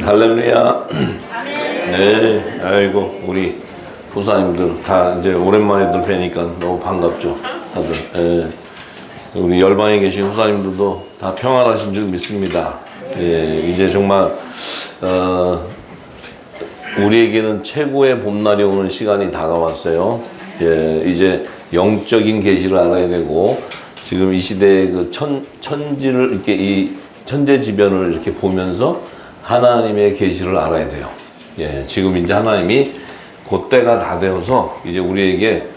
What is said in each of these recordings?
할렐루야. 네, 아이고 우리 부사님들 다 이제 오랜만에들 뵈니까 너무 반갑죠, 다들. 예, 우리 열방에 계신 후사님들도 다 평안하신 줄 믿습니다. 예, 이제 정말 우리에게는 최고의 봄날이 오는 시간이 다가왔어요. 예, 이제 영적인 계시를 알아야 되고, 지금 이 시대의 그 천지를 이렇게 이 천재지변을 이렇게 보면서 하나님의 계시를 알아야 돼요. 예, 지금 이제 하나님이 그때가 다 되어서 이제 우리에게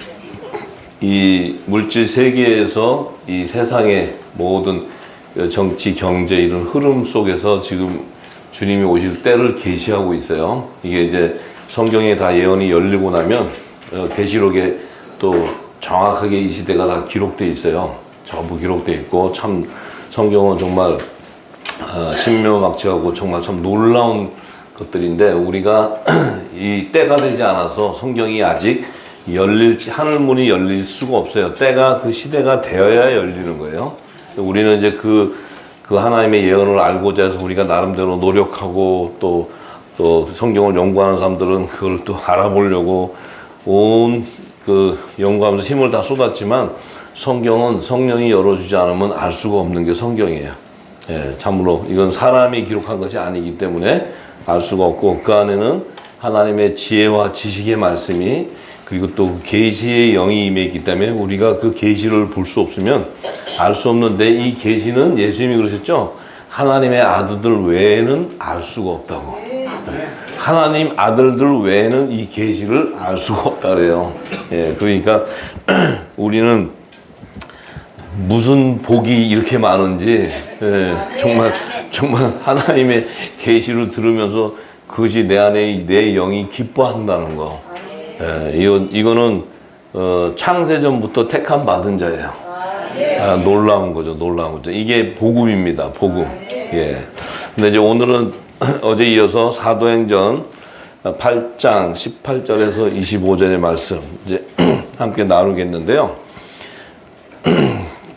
이 물질 세계에서 이 세상의 모든 정치, 경제 이런 흐름 속에서 지금 주님이 오실 때를 계시하고 있어요. 이게 이제 성경에 다 예언이 열리고 나면 계시록에 또 정확하게 이 시대가 다 기록되어 있어요. 전부 기록되어 있고, 참 성경은 정말 신묘막측하고 정말 참 놀라운 것들인데, 우리가 이 때가 되지 않아서 성경이 아직 하늘문이 열릴 수가 없어요. 때가, 그 시대가 되어야 열리는 거예요. 우리는 이제 그 하나님의 예언을 알고자 해서 우리가 나름대로 노력하고, 또 성경을 연구하는 사람들은 그걸 또 알아보려고 온 연구하면서 힘을 다 쏟았지만, 성경은 성령이 열어주지 않으면 알 수가 없는 게 성경이에요. 예, 참으로 이건 사람이 기록한 것이 아니기 때문에 알 수가 없고, 그 안에는 하나님의 지혜와 지식의 말씀이, 그리고 또 계시의 영이 임해 있기 때문에 우리가 그 계시를 볼 수 없으면 알 수 없는데, 이 계시는 예수님이 그러셨죠. 하나님의 아들들 외에는 알 수가 없다고. 하나님 아들들 외에는 이 계시를 알 수가 없다 그래요. 예, 그러니까 우리는 무슨 복이 이렇게 많은지, 예, 정말 하나님의 계시를 들으면서 그것이 내 안에 내 영이 기뻐한다는 거. 예, 이거는 창세전부터 택함 받은 자예요. 놀라운 거죠, 놀라운 거죠. 이게 복음입니다, 복음. 예. 근데 이제 오늘은 어제 이어서 사도행전 8장 18절에서 25절의 말씀 이제 함께 나누겠는데요.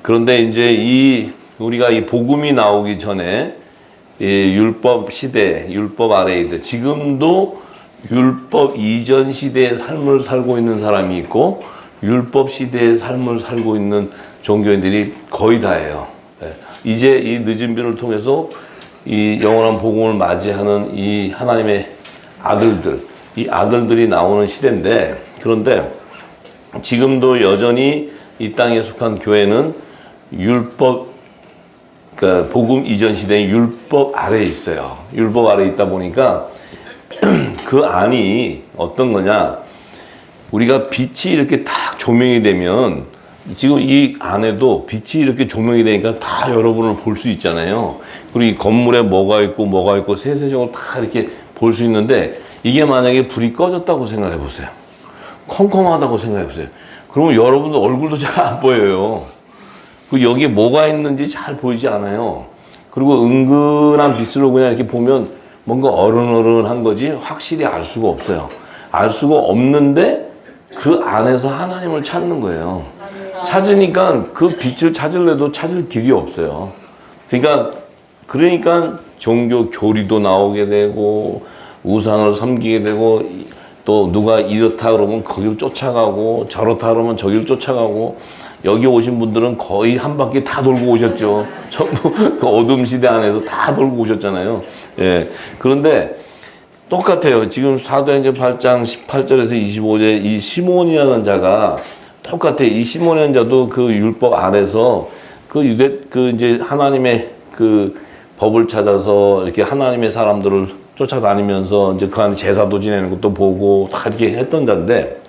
그런데 이제 우리가 이 복음이 나오기 전에 이 율법 시대, 율법 아래에 있대. 지금도 율법 이전 시대의 삶을 살고 있는 사람이 있고, 율법 시대의 삶을 살고 있는 종교인들이 거의 다예요. 이제 이 늦은 비를 통해서 이 영원한 복음을 맞이하는 이 하나님의 아들들, 이 아들들이 나오는 시대인데, 그런데 지금도 여전히 이 땅에 속한 교회는 율법, 그러니까 복음 이전 시대의 율법 아래에 있어요. 율법 아래에 있다 보니까 그 안이 어떤 거냐, 우리가 빛이 이렇게 딱 조명이 되면, 지금 이 안에도 빛이 이렇게 조명이 되니까 다 여러분을 볼 수 있잖아요. 그리고 이 건물에 뭐가 있고 세세적으로 다 이렇게 볼 수 있는데, 이게 만약에 불이 꺼졌다고 생각해 보세요. 컴컴하다고 생각해 보세요. 그러면 여러분들 얼굴도 잘 안 보여요. 그리고 여기에 뭐가 있는지 잘 보이지 않아요. 그리고 은근한 빛으로 그냥 이렇게 보면 뭔가 어른어른한 거지 확실히 알 수가 없어요. 알 수가 없는데 그 안에서 하나님을 찾는 거예요. 찾으니까 그 빛을 찾으려도 찾을 길이 없어요. 그러니까 종교 교리도 나오게 되고, 우상을 섬기게 되고, 또 누가 이렇다 그러면 거기를 쫓아가고, 저렇다 그러면 저기를 쫓아가고. 여기 오신 분들은 거의 한 바퀴 다 돌고 오셨죠. 전부 그 어둠 시대 안에서 다 돌고 오셨잖아요. 예. 그런데 똑같아요. 지금 사도행전 8장 18절에서 25절 이 시몬이라는 자가 똑같아요. 이 시몬이라는 자도 그 율법 아래서 이제 하나님의 그 법을 찾아서 이렇게 하나님의 사람들을 쫓아다니면서 이제 그 안에 제사도 지내는 것도 보고 다 이렇게 했던 자인데,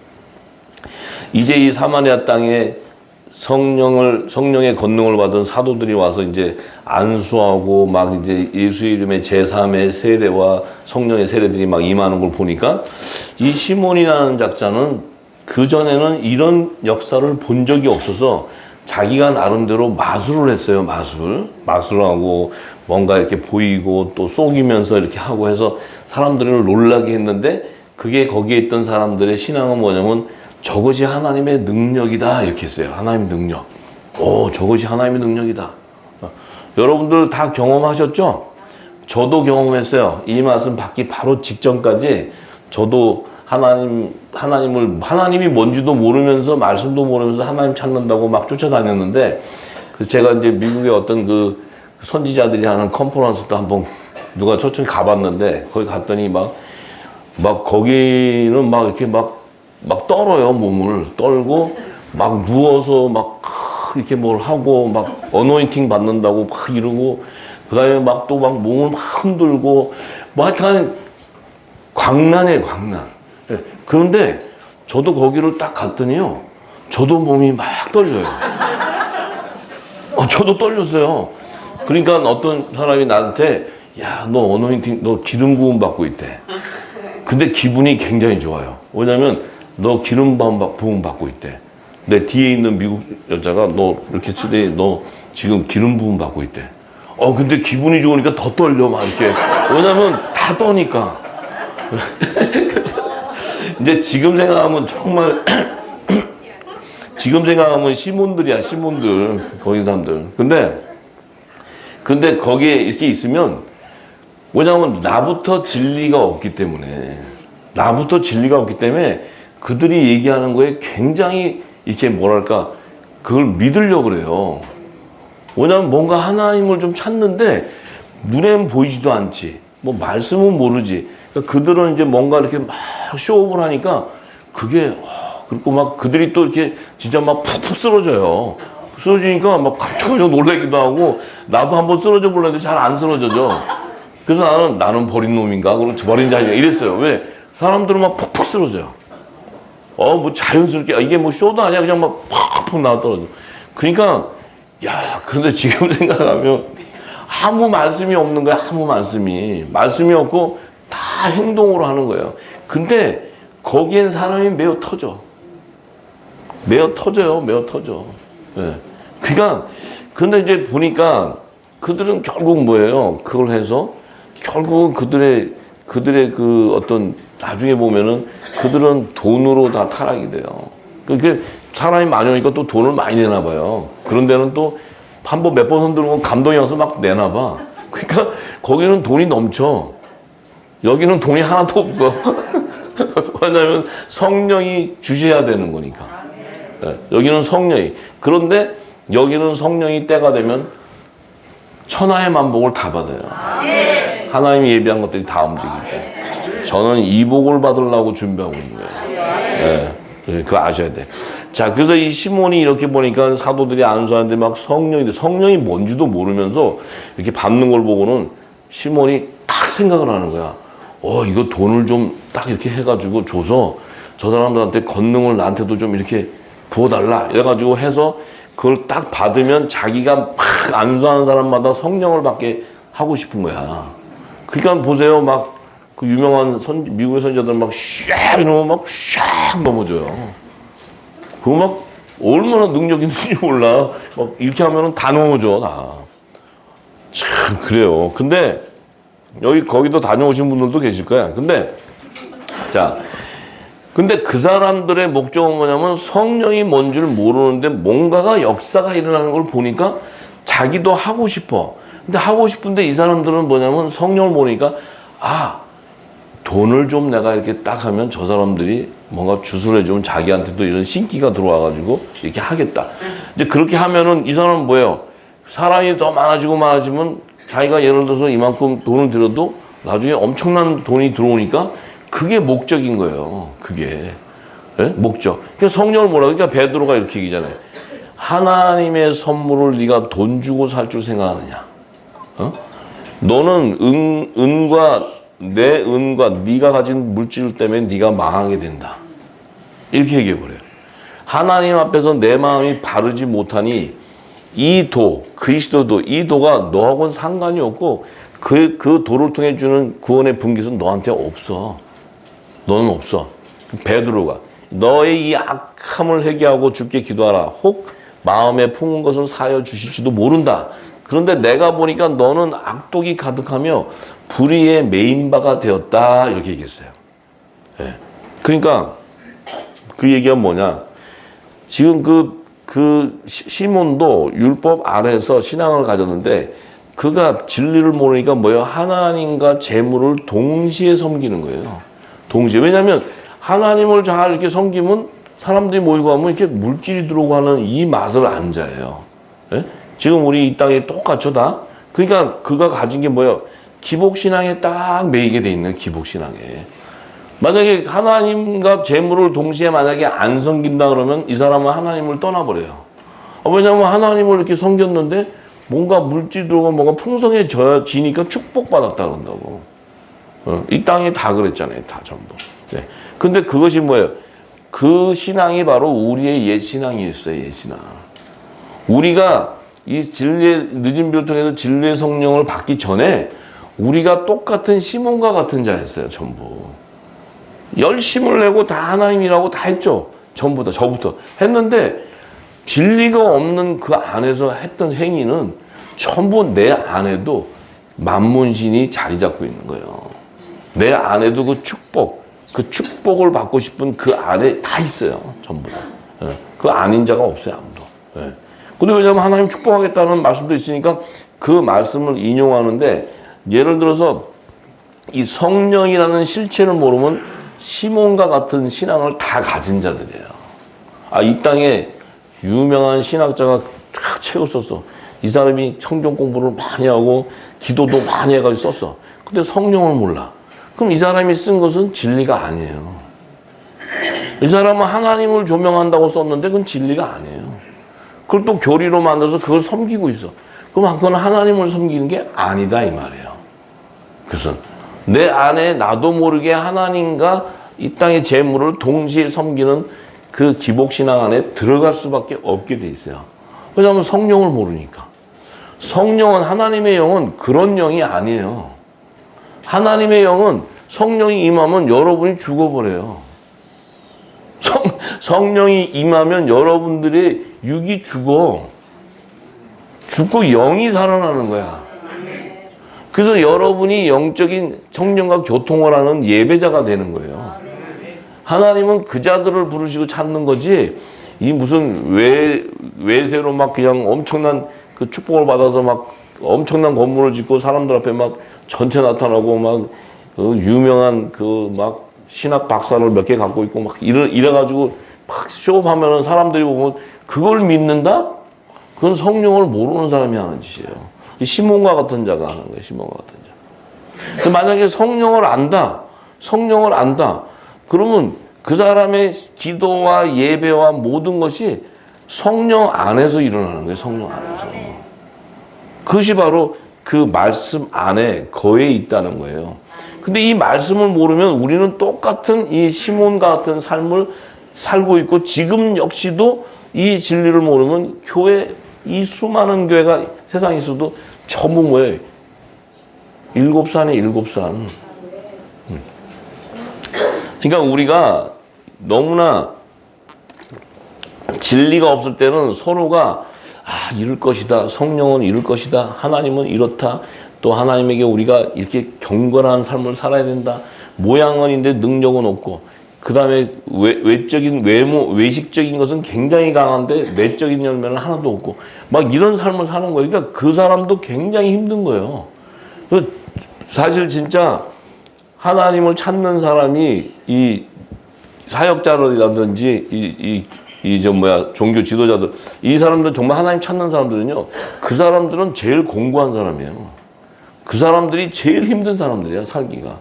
이제 이 사마리아 땅에 성령의 권능을 받은 사도들이 와서 이제 안수하고 막 이제 예수 이름의 제3의 세례와 성령의 세례들이 막 임하는 걸 보니까, 이 시몬이라는 작자는 그전에는 이런 역사를 본 적이 없어서 자기가 나름대로 마술을 했어요. 마술을 하고 뭔가 이렇게 보이고 또 속이면서 이렇게 하고 해서 사람들을 놀라게 했는데, 그게 거기에 있던 사람들의 신앙은 뭐냐면, 저것이 하나님의 능력이다 이렇게 했어요. 하나님의 능력. 저것이 하나님의 능력이다. 여러분들 다 경험하셨죠? 저도 경험했어요. 이 말씀 받기 바로 직전까지 저도 하나님이 뭔지도 모르면서 말씀도 모르면서 하나님 찾는다고 막 쫓아다녔는데, 그래서 제가 이제 미국의 어떤 그 선지자들이 하는 컨퍼런스도 한번 누가 초청이 가봤는데, 거기 갔더니 막 거기는 막 이렇게 막 떨어요. 몸을 떨고 막 누워서 막 이렇게 뭘 하고 막 어노인팅 받는다고 막 이러고, 그 다음에 막 또 막 몸을 막 흔들고 뭐 하여튼 광란이에요, 광란. 그런데 저도 거기를 딱 갔더니요, 저도 몸이 막 떨려요. 저도 떨렸어요. 그러니까 어떤 사람이 나한테, 야, 너 어노인팅, 너 기름 부음 받고 있대. 근데 기분이 굉장히 좋아요. 왜냐면 너 기름 부음 받고 있대. 내 뒤에 있는 미국 여자가 너 이렇게 치대, 너 지금 기름 부음 받고 있대. 근데 기분이 좋으니까 더 떨려, 막 이렇게. 왜냐면 다 떠니까. 이제 지금 생각하면 정말 지금 생각하면 시몬들이야, 시몬들. 거기 사람들. 근데 거기에 이렇게 있으면, 왜냐하면 나부터 진리가 없기 때문에 그들이 얘기하는 거에 굉장히 이렇게 뭐랄까, 그걸 믿으려고 그래요. 왜냐하면 뭔가 하나님을 좀 찾는데 눈에는 보이지도 않지, 뭐 말씀은 모르지. 그러니까 그들은 이제 뭔가 이렇게 막 쇼업을 하니까 그게, 그리고 막 그들이 또 이렇게 진짜 막 푹푹 쓰러져요. 쓰러지니까 막 깜짝깜짝 놀라기도 하고, 나도 한번 쓰러져 보려는데 잘 안 쓰러져져. 그래서 나는 버린 놈인가? 그리고 버린 자인가? 이랬어요. 왜? 사람들은 막 푹푹 쓰러져요. 뭐 자연스럽게, 이게 뭐 쇼도 아니야. 그냥 막 푹푹 나와 떨어져. 그러니까, 야, 그런데 지금 생각하면 아무 말씀이 없는 거야. 아무 말씀이 없고 다 행동으로 하는 거예요. 근데 거기엔 사람이 매우 터져요. 매우 터져. 네. 그러니까, 근데 이제 보니까 그들은 결국 뭐예요? 그걸 해서 결국은 그들의 그 어떤, 나중에 보면은 그들은 돈으로 다 타락이 돼요. 그게 사람이 많이 오니까 또 돈을 많이 내나 봐요. 그런 데는 또 한 번 몇 번 흔들고 감동이 와서 막 내나 봐. 그러니까 거기는 돈이 넘쳐. 여기는 돈이 하나도 없어. 왜냐하면 성령이 주셔야 되는 거니까. 네, 여기는 성령이. 그런데 여기는 성령이 때가 되면 천하의 만복을 다 받아요. 하나님이 예비한 것들이 다 움직이기 때문에. 저는 이 복을 받으려고 준비하고 있는 거예요. 네, 그거 아셔야 돼. 자, 그래서 이 시몬이 이렇게 보니까 사도들이 안수하는데 막 성령이 뭔지도 모르면서 이렇게 받는 걸 보고는 시몬이 딱 생각을 하는 거야. 이거 돈을 좀 딱 이렇게 해가지고 줘서 저 사람들한테 권능을 나한테도 좀 이렇게 부어달라. 이래가지고 해서 그걸 딱 받으면 자기가 막 안수하는 사람마다 성령을 받게 하고 싶은 거야. 그러니까 보세요. 막 그 유명한 미국의 선지자들 막 샥 이러면 막 샥 넘어져요. 그거 막 얼마나 능력 있는지 몰라. 막 이렇게 하면은 다 넘어져, 다. 참, 그래요. 근데 거기도 다녀오신 분들도 계실 거야. 근데 그 사람들의 목적은 뭐냐면 성령이 뭔지를 모르는데 뭔가가 역사가 일어나는 걸 보니까 자기도 하고 싶어. 근데 하고 싶은데 이 사람들은 뭐냐면 성령을 모르니까, 돈을 좀 내가 이렇게 딱 하면 저 사람들이 뭔가 주술해주면 자기한테도 이런 신기가 들어와가지고 이렇게 하겠다. 이제 그렇게 하면은 이 사람은 뭐예요? 사람이 더 많아지면 자기가 예를 들어서 이만큼 돈을 들여도 나중에 엄청난 돈이 들어오니까 그게 목적인 거예요. 그게. 네? 목적. 그러니까 성령을 뭐라, 그러니까 베드로가 이렇게 얘기잖아요. 하나님의 선물을 네가 돈 주고 살 줄 생각하느냐? 너는 내 은과 네가 가진 물질 때문에 네가 망하게 된다. 이렇게 얘기해 버려요. 하나님 앞에서 내 마음이 바르지 못하니 이 그리스도도 이 도가 너하고는 상관이 없고 그 도를 통해 주는 구원의 분깃은 너한테 없어. 너는 없어. 베드로가 너의 이 악함을 회개하고 주께 기도하라. 혹 마음에 품은 것을 사여 주실지도 모른다. 그런데 내가 보니까 너는 악독이 가득하며 불의의 메인바가 되었다. 이렇게 얘기했어요. 네. 그러니까 그 얘기가 뭐냐. 지금 그 시몬도 율법 아래에서 신앙을 가졌는데 그가 진리를 모르니까 뭐예요? 하나님과 재물을 동시에 섬기는 거예요. 동시에. 왜냐하면 하나님을 잘 이렇게 섬기면 사람들이 모이고 하면 이렇게 물질이 들어오고 하는 이 맛을 안 자요. 예? 지금 우리 이 땅에 똑같죠, 다? 그러니까 그가 가진 게 뭐예요? 기복신앙에 딱 매이게 돼 있는 기복신앙에. 만약에 하나님과 재물을 동시에 만약에 안 섬긴다 그러면 이 사람은 하나님을 떠나버려요. 왜냐하면 하나님을 이렇게 섬겼는데 뭔가 물질 들어오고 뭔가 풍성해지니까 축복받았다 그런다고. 이 땅에 다 그랬잖아요. 다 전부. 네. 근데 그것이 뭐예요? 그 신앙이 바로 우리의 옛 신앙이었어요. 옛 신앙. 우리가 이 진리의 늦은 비를 통해서 진리의 성령을 받기 전에 우리가 똑같은 시몬과 같은 자였어요. 전부. 열심을 내고 다 하나님이라고 다 했죠. 전부 다 저부터 했는데 진리가 없는 그 안에서 했던 행위는 전부 내 안에도 만문신이 자리 잡고 있는 거예요. 내 안에도 그 축복을 받고 싶은 그 안에 다 있어요. 전부 다. 예. 그 아닌 자가 없어요. 아무도. 예. 근데 왜냐하면 하나님 축복하겠다는 말씀도 있으니까 그 말씀을 인용하는데 예를 들어서 이 성령이라는 실체를 모르면 시몬과 같은 신앙을 다 가진 자들이에요. 이 땅에 유명한 신학자가 쫙 책을 썼어. 이 사람이 성경 공부를 많이 하고 기도도 많이 해가지고 썼어. 근데 성령을 몰라. 그럼 이 사람이 쓴 것은 진리가 아니에요. 이 사람은 하나님을 조명한다고 썼는데 그건 진리가 아니에요. 그걸 또 교리로 만들어서 그걸 섬기고 있어. 그럼 그건 하나님을 섬기는 게 아니다 이 말이에요. 그래서 내 안에 나도 모르게 하나님과 이 땅의 재물을 동시에 섬기는 그 기복신앙 안에 들어갈 수밖에 없게 돼 있어요. 왜냐하면 성령을 모르니까. 성령은 하나님의 영은 그런 영이 아니에요. 하나님의 영은 성령이 임하면 여러분이 죽어버려요. 성령이 임하면 여러분들의 육이 죽고 영이 살아나는 거야. 그래서 여러분이 영적인 성령과 교통을 하는 예배자가 되는 거예요. 하나님은 그 자들을 부르시고 찾는 거지, 이 무슨 외세로 막 그냥 엄청난 그 축복을 받아서 막 엄청난 건물을 짓고 사람들 앞에 막 전체 나타나고 막 유명한 그 막 신학 박사를 몇 개 갖고 있고 막 이래가지고 막 쇼업하면은 사람들이 보면 그걸 믿는다? 그건 성령을 모르는 사람이 하는 짓이에요. 시몬과 같은 자가 하는 거예요. 시몬과 같은 자. 근데 만약에 성령을 안다. 그러면 그 사람의 기도와 예배와 모든 것이 성령 안에서 일어나는 거예요. 성령 안에서. 그것이 바로 그 말씀 안에 거해 있다는 거예요. 근데 이 말씀을 모르면 우리는 똑같은 이 시몬과 같은 삶을 살고 있고, 지금 역시도 이 진리를 모르면 이 수많은 교회가 세상에 있어도 전부 뭐예요? 7산에 7산. 그러니까 우리가 너무나 진리가 없을 때는 서로가 이럴 것이다. 성령은 이럴 것이다. 하나님은 이렇다. 또 하나님에게 우리가 이렇게 경건한 삶을 살아야 된다. 모양은 있는데 능력은 없고, 그 다음에 외식적인 것은 굉장히 강한데 내적인 열매는 하나도 없고, 막 이런 삶을 사는 거예요. 그러니까 그 사람도 굉장히 힘든 거예요. 사실 진짜 하나님을 찾는 사람이 이 사역자라든지 종교 지도자들, 이 사람들 정말 하나님 찾는 사람들은요, 그 사람들은 제일 공고한 사람이에요. 그 사람들이 제일 힘든 사람들이야, 살기가.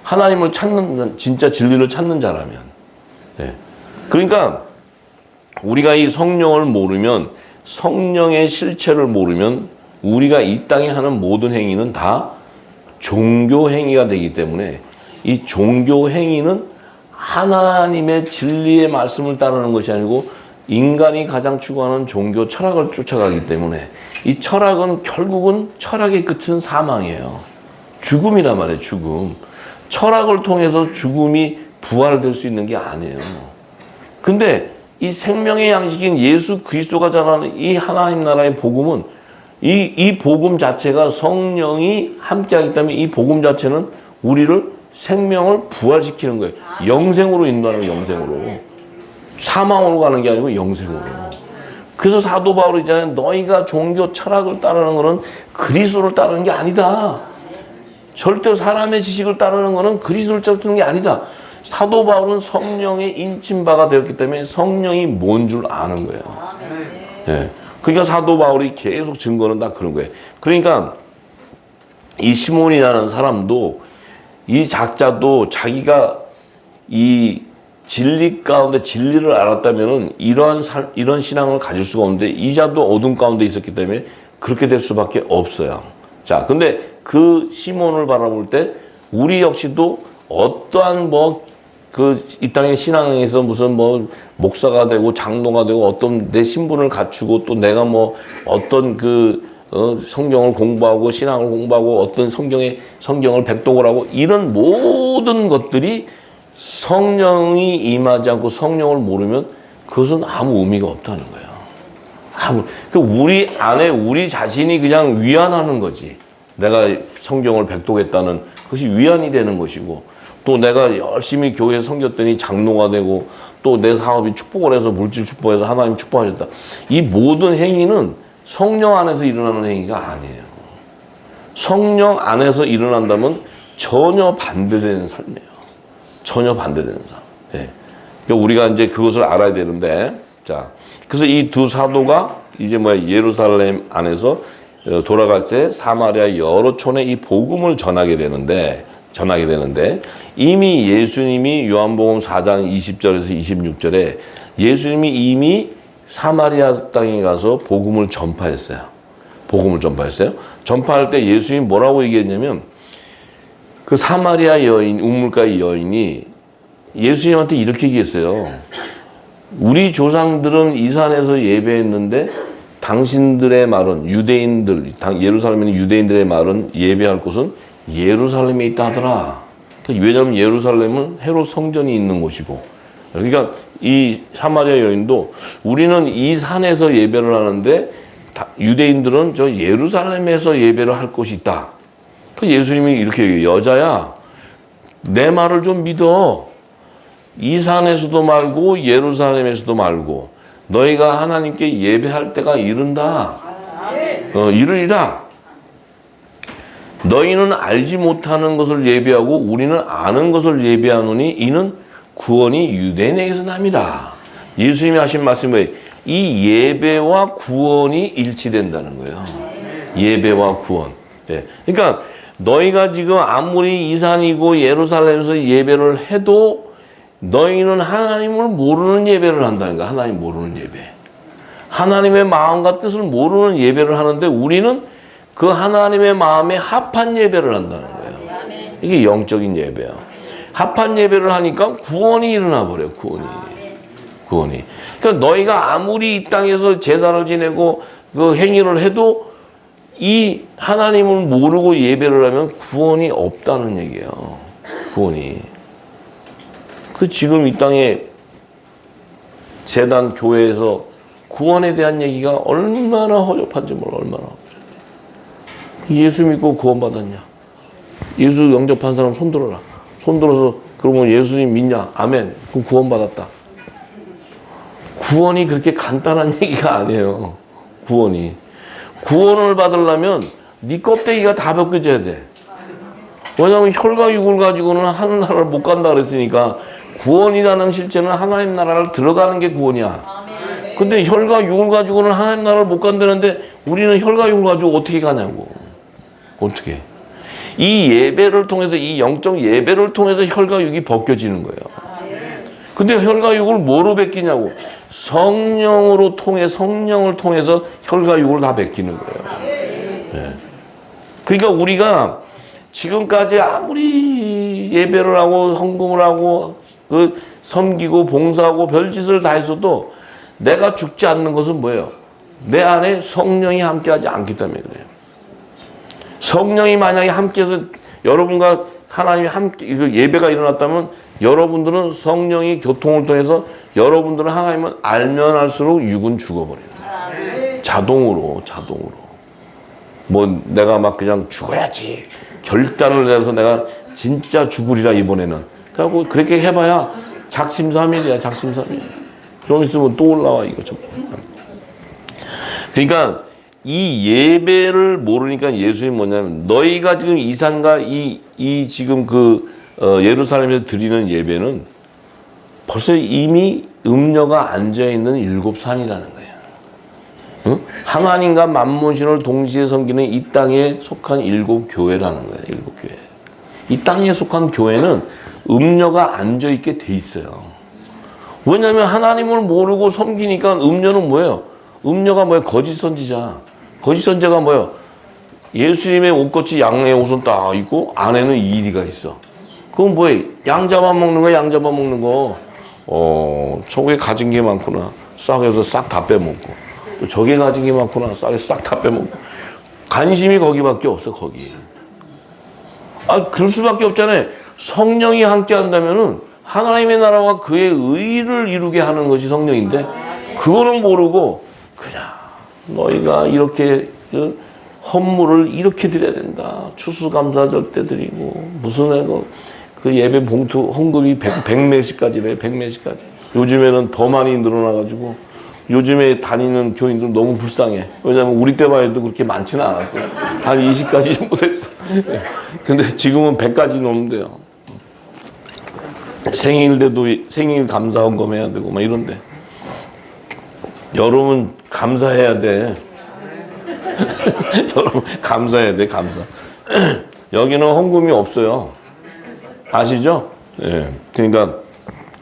하나님을 찾는, 진짜 진리를 찾는 자라면. 네. 그러니까 우리가 이 성령을 모르면, 성령의 실체를 모르면 우리가 이 땅에 하는 모든 행위는 다 종교 행위가 되기 때문에, 이 종교 행위는 하나님의 진리의 말씀을 따르는 것이 아니고 인간이 가장 추구하는 종교 철학을 쫓아가기 때문에, 이 철학은 결국은 철학의 끝은 사망이에요. 죽음이란 말이에요. 죽음. 철학을 통해서 죽음이 부활될 수 있는 게 아니에요. 근데 이 생명의 양식인 예수 그리스도가 전하는 이 하나님 나라의 복음은, 이 복음 자체가 성령이 함께하기 때문에 이 복음 자체는 우리를 생명을 부활시키는 거예요. 영생으로 인도하는 거예요. 영생으로. 사망으로 가는 게 아니고 영생으로. 그래서 사도 바울이 있잖아요. 너희가 종교 철학을 따르는 것은 그리스도를 따르는 게 아니다. 절대 사람의 지식을 따르는 것은 그리스도를 따르는 게 아니다. 사도 바울은 성령의 인침바가 되었기 때문에 성령이 뭔 줄 아는 거예요. 예. 그러니까 사도 바울이 계속 증거는 다 그런 거예요. 그러니까 이 시몬이라는 사람도 이 작자도 자기가 이 진리 가운데 진리를 알았다면은 이런 신앙을 가질 수가 없는데 이 자도 어둠 가운데 있었기 때문에 그렇게 될 수밖에 없어요. 자, 근데 그 시몬을 바라볼 때 우리 역시도 어떠한 이 땅의 신앙에서 무슨 목사가 되고 장로가 되고 어떤 내 신분을 갖추고 또 내가 어떤 성경을 공부하고 신앙을 공부하고 어떤 성경을 백독을 하고 이런 모든 것들이 성령이 임하지 않고 성령을 모르면 그것은 아무 의미가 없다는 거예요. 우리 안에 우리 자신이 그냥 위안하는 거지. 내가 성경을 백독했다는 그것이 위안이 되는 것이고 또 내가 열심히 교회에 섬겼더니 장로가 되고 또 내 사업이 축복을 해서 물질 축복해서 하나님 축복하셨다. 이 모든 행위는 성령 안에서 일어나는 행위가 아니에요. 성령 안에서 일어난다면 전혀 반대되는 삶이에요. 전혀 반대되는 삶. 예. 그러니까 우리가 이제 그것을 알아야 되는데, 자, 그래서 이 두 사도가 이제 예루살렘 안에서 돌아갈 때 사마리아 여러 촌에 이 복음을 전하게 되는데 이미 예수님이 요한복음 4장 20절에서 26절에 예수님이 이미 사마리아 땅에 가서 복음을 전파했어요. 전파할 때 예수님이 뭐라고 얘기했냐면 그 사마리아 여인, 우물가의 여인이 예수님한테 이렇게 얘기했어요. 우리 조상들은 이 산에서 예배했는데 당신들의 말은 예루살렘에 있는 유대인들의 말은 예배할 곳은 예루살렘에 있다 하더라. 왜냐하면 예루살렘은 헤롯 성전이 있는 곳이고 그러니까 이 사마리아 여인도 우리는 이 산에서 예배를 하는데 유대인들은 저 예루살렘에서 예배를 할 곳이 있다. 예수님이 이렇게 얘기해요. 여자야, 내 말을 좀 믿어. 이 산에서도 말고 예루살렘에서도 말고 너희가 하나님께 예배할 때가 이른다. 이르리라. 너희는 알지 못하는 것을 예배하고 우리는 아는 것을 예배하노니 이는 구원이 유대인에게서 남이라. 예수님이 하신 말씀이 뭐예요? 이 예배와 구원이 일치된다는 거예요. 예배와 구원. 예. 그러니까 너희가 지금 아무리 이 산이고 예루살렘에서 예배를 해도 너희는 하나님을 모르는 예배를 한다는 거야. 하나님 모르는 예배. 하나님의 마음과 뜻을 모르는 예배를 하는데 우리는 그 하나님의 마음에 합한 예배를 한다는 거예요. 이게 영적인 예배야. 합한 예배를 하니까 구원이 일어나 버려요. 구원이. 그러니까 너희가 아무리 이 땅에서 제사를 지내고 그 행위를 해도 이 하나님을 모르고 예배를 하면 구원이 없다는 얘기예요. 구원이. 지금 이 땅에 재단 교회에서 구원에 대한 얘기가 얼마나 허접한지 몰라. 얼마나. 예수 믿고 구원받았냐? 예수 영접한 사람 손들어라. 손들어서 그러면 예수님 믿냐? 아멘. 그럼 구원받았다. 구원이 그렇게 간단한 얘기가 아니에요. 구원을 받으려면 네 껍데기가 다 벗겨져야 돼. 왜냐하면 혈과 육을 가지고는 하늘 나라를 못 간다 그랬으니까 구원이라는 실제는 하나님 나라를 들어가는 게 구원이야. 근데 혈과 육을 가지고는 하나님 나라를 못 간다는데 우리는 혈과 육을 가지고 어떻게 가냐고. 어떻게? 이 예배를 통해서 이 영적 예배를 통해서 혈과 육이 벗겨지는 거예요. 근데 혈과 육을 뭐로 벗기냐고. 성령을 통해서 혈과 육을 다 벗기는 거예요. 네. 그러니까 우리가 지금까지 아무리 예배를 하고 헌금을 하고 섬기고 봉사하고 별짓을 다 했어도 내가 죽지 않는 것은 뭐예요? 내 안에 성령이 함께하지 않기 때문에 그래요. 성령이 만약에 함께해서 여러분과 하나님이 함께 예배가 일어났다면 여러분들은 성령이 교통을 통해서 여러분들은 하나님을 알면 알수록 육은 죽어버려요. 자동으로. 내가 막 그냥 죽어야지. 결단을 내서 내가 진짜 죽으리라 이번에는. 그래갖고 그렇게 해봐야 작심삼일이야. 좀 있으면 또 올라와 이거 좀. 그러니까 이 예배를 모르니까 예수님 뭐냐면 너희가 지금 이 산과 이 지금 예루살렘에서 드리는 예배는 벌써 이미 음녀가 앉아있는 7산이라는 거예요. 응? 하나님과 만몬신을 동시에 섬기는 이 땅에 속한 7교회라는 거예요. 7교회. 이 땅에 속한 교회는 음녀가 앉아있게 돼 있어요. 왜냐하면 하나님을 모르고 섬기니까 음녀는 뭐예요? 음녀가 뭐예요? 거짓 선지자. 거짓 선지자가 뭐예요? 예수님의 옷같이 양의 옷은 딱 입고 안에는 이리가 있어. 그건 뭐예요? 양 잡아먹는 거야, 양 잡아먹는 거. 저게 가진 게 많구나. 싹해서 싹 다 빼먹고. 또 저게 가진 게 많구나. 싹해서 싹 다 빼먹고. 관심이 거기밖에 없어, 거기. 그럴 수밖에 없잖아요. 성령이 함께 한다면은 하나님의 나라와 그의 의를 이루게 하는 것이 성령인데, 그거는 모르고, 그냥, 너희가 이렇게, 헌물을 이렇게 드려야 된다. 추수감사절 때 드리고, 무슨 그 예배 봉투 헌금이 100매씩까지래요. 100매씩까지. 요즘에는 더 많이 늘어나가지고 요즘에 다니는 교인들은 너무 불쌍해. 왜냐면 우리 때만 해도 그렇게 많지는 않았어요. 한 20가지 정도 됐어. 근데 지금은 100까지 넘는데요. 생일 때도 생일 감사 헌금 해야 되고 막 이런데. 여러분 감사해야 돼. 여러분 감사해야 돼. 감사. 여기는 헌금이 없어요. 아시죠? 예. 그러니까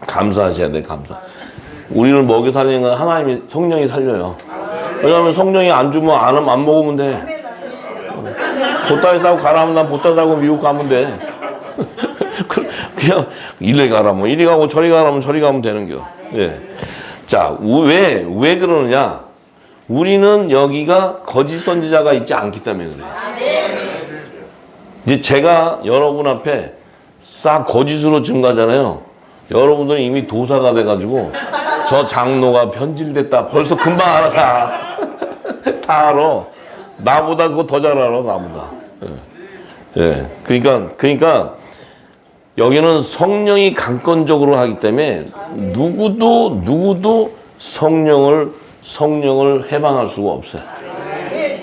감사하셔야 돼, 감사. 우리를 먹여 살리는 건 하나님이, 성령이 살려요. 왜냐하면 성령이 안 주면 안 먹으면 돼. 보따리 싸고 가라 하면 난 보따리 싸고 미국 가면 돼. 그냥 이리 가라 뭐 이리 가고 저리 가라 하면 저리 가면 되는겨. 예. 자, 왜 그러느냐? 우리는 여기가 거짓 선지자가 있지 않기 때문에 그래요. 이제 제가 여러분 앞에 싹 거짓으로 증거하잖아요. 여러분들은 이미 도사가 돼가지고 저 장로가 변질됐다. 벌써 금방 알아 다. 다 알아. 나보다 그거 더 잘 알아. 나보다. 예. 그러니까 여기는 성령이 강권적으로 하기 때문에 누구도 성령을 해방할 수가 없어요.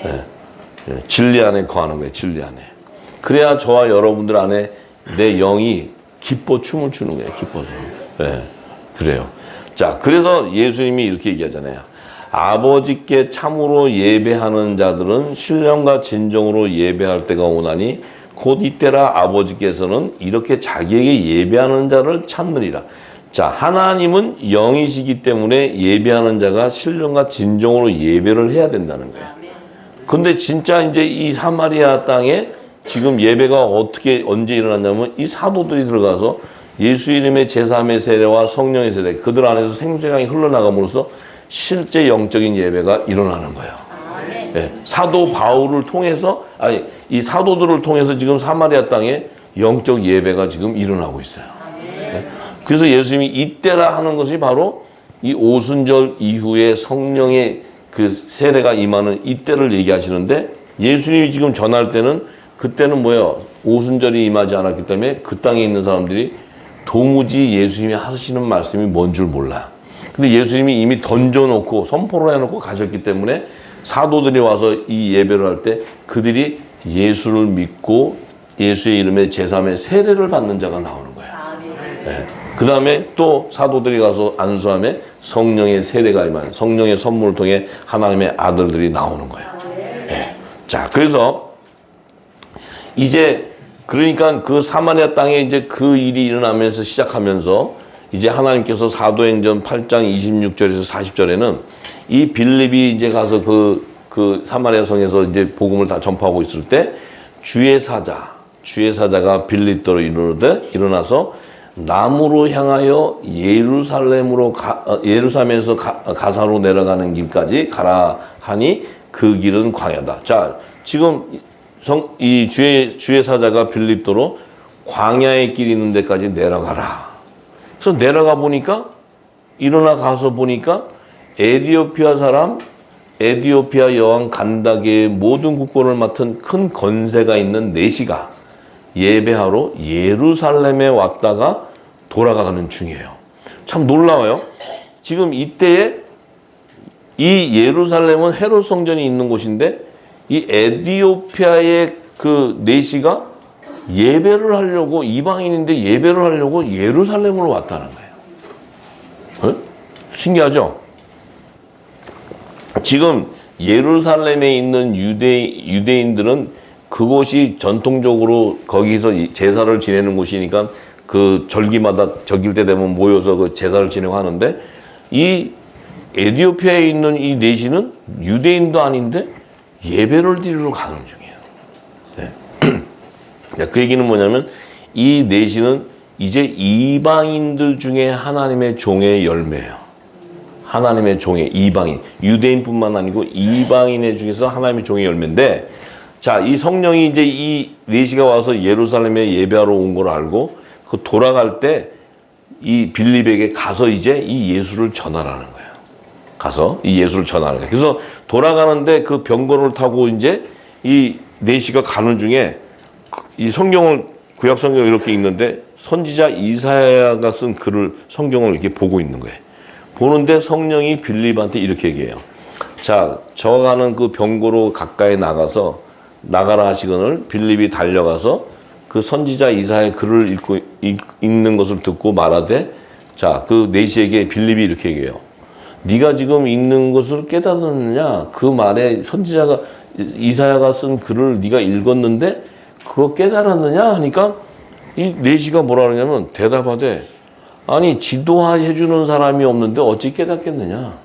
예. 예. 진리 안에 거하는 거예요. 진리 안에. 그래야 저와 여러분들 안에 내 영이 기뻐 춤을 추는 거예요. 기뻐서. 네, 그래요. 자, 그래서 예수님이 이렇게 얘기하잖아요. 아버지께 참으로 예배하는 자들은 신령과 진정으로 예배할 때가 오나니 곧 이때라 아버지께서는 이렇게 자기에게 예배하는 자를 찾느니라. 자, 하나님은 영이시기 때문에 예배하는 자가 신령과 진정으로 예배를 해야 된다는 거예요. 근데 진짜 이제 이 사마리아 땅에 지금 예배가 언제 일어났냐면 이 사도들이 들어가서 예수 이름의 제3의 세례와 성령의 세례, 그들 안에서 생수강이 흘러나감으로써 실제 영적인 예배가 일어나는 거예요. 네. 사도 바울을 통해서, 이 사도들을 통해서 지금 사마리아 땅에 영적 예배가 지금 일어나고 있어요. 네. 그래서 예수님이 이때라 하는 것이 바로 이 오순절 이후에 성령의 그 세례가 임하는 이때를 얘기하시는데, 예수님이 지금 전할 때는 그때는 뭐예요? 오순절이 임하지 않았기 때문에 그 땅에 있는 사람들이 도무지 예수님이 하시는 말씀이 뭔 줄 몰라. 근데 예수님이 이미 던져놓고 선포를 해놓고 가셨기 때문에 사도들이 와서 이 예배를 할 때 그들이 예수를 믿고 예수의 이름에 제3의 세례를 받는 자가 나오는 거예요. 네. 그 다음에 또 사도들이 가서 안수함에 성령의 세례가 임한, 성령의 선물을 통해 하나님의 아들들이 나오는 거예요. 네. 자, 그래서 이제 그러니까 그 사마리아 땅에 이제 그 일이 일어나면서 시작하면서 이제 하나님께서 사도행전 8장 26절에서 40절에는 이 빌립이 이제 가서 그 사마리아 성에서 이제 복음을 다 전파하고 있을 때 주의 사자가 빌립더로 일어나서 남으로 향하여 예루살렘에서 가사로 내려가는 길까지 가라 하니 그 길은 광야다. 자, 지금 이 주의 사자가 빌립도로 광야의 길이 있는 데까지 내려가라. 그래서 내려가 보니까, 일어나 가서 보니까 에디오피아 여왕 간다게의 모든 국권을 맡은 큰 건세가 있는 내시가 예배하러 예루살렘에 왔다가 돌아가는 중이에요. 참 놀라워요. 지금 이때에 이 예루살렘은 헤롯 성전이 있는 곳인데 이 에디오피아의 그 내시가 예배를 하려고 이방인인데 예배를 하려고 예루살렘으로 왔다는 거예요. 어? 신기하죠? 지금 예루살렘에 있는 유대인들은 그곳이 전통적으로 거기서 제사를 지내는 곳이니까 그 절기마다 절길 때 되면 모여서 그 제사를 지내고 하는데 이 에티오피아에 있는 이 내시는 유대인도 아닌데 예배를 드리러 가는 중이에요. 네. 그 얘기는 뭐냐면 이 내시는 이제 이방인들 중에 하나님의 종의 열매예요. 하나님의 종의 이방인, 유대인뿐만 아니고 이방인의 중에서 하나님의 종의 열매인데, 자, 이 성령이 이제 이 내시가 와서 예루살렘에 예배하러 온 걸 알고 그 돌아갈 때 이 빌립에게 가서 이제 이 예수를 전하라는 거예요. 가서 이 예수를 전하는 거예요. 그래서 돌아가는데 그 병거를 타고 이제 이 내시가 가는 중에 이 성경을 구약 성경을 이렇게 읽는데 선지자 이사야가 쓴 글을 성경을 이렇게 보고 있는 거예요. 보는데 성령이 빌립한테 이렇게 얘기해요. 자, 저 가는 그 병거로 가까이 나가서 나가라 하시거늘 빌립이 달려가서 그 선지자 이사야의 글을 읽는 것을 듣고 말하되, 자, 그 내시에게 빌립이 이렇게 얘기해요. 네가 지금 읽는 것을 깨닫느냐? 그 말에 선지자가 이사야가 쓴 글을 네가 읽었는데 그거 깨달았느냐? 하니까 이 내시가 뭐라 그러냐면 대답하되, 아니 지도해 주는 사람이 없는데 어찌 깨닫겠느냐?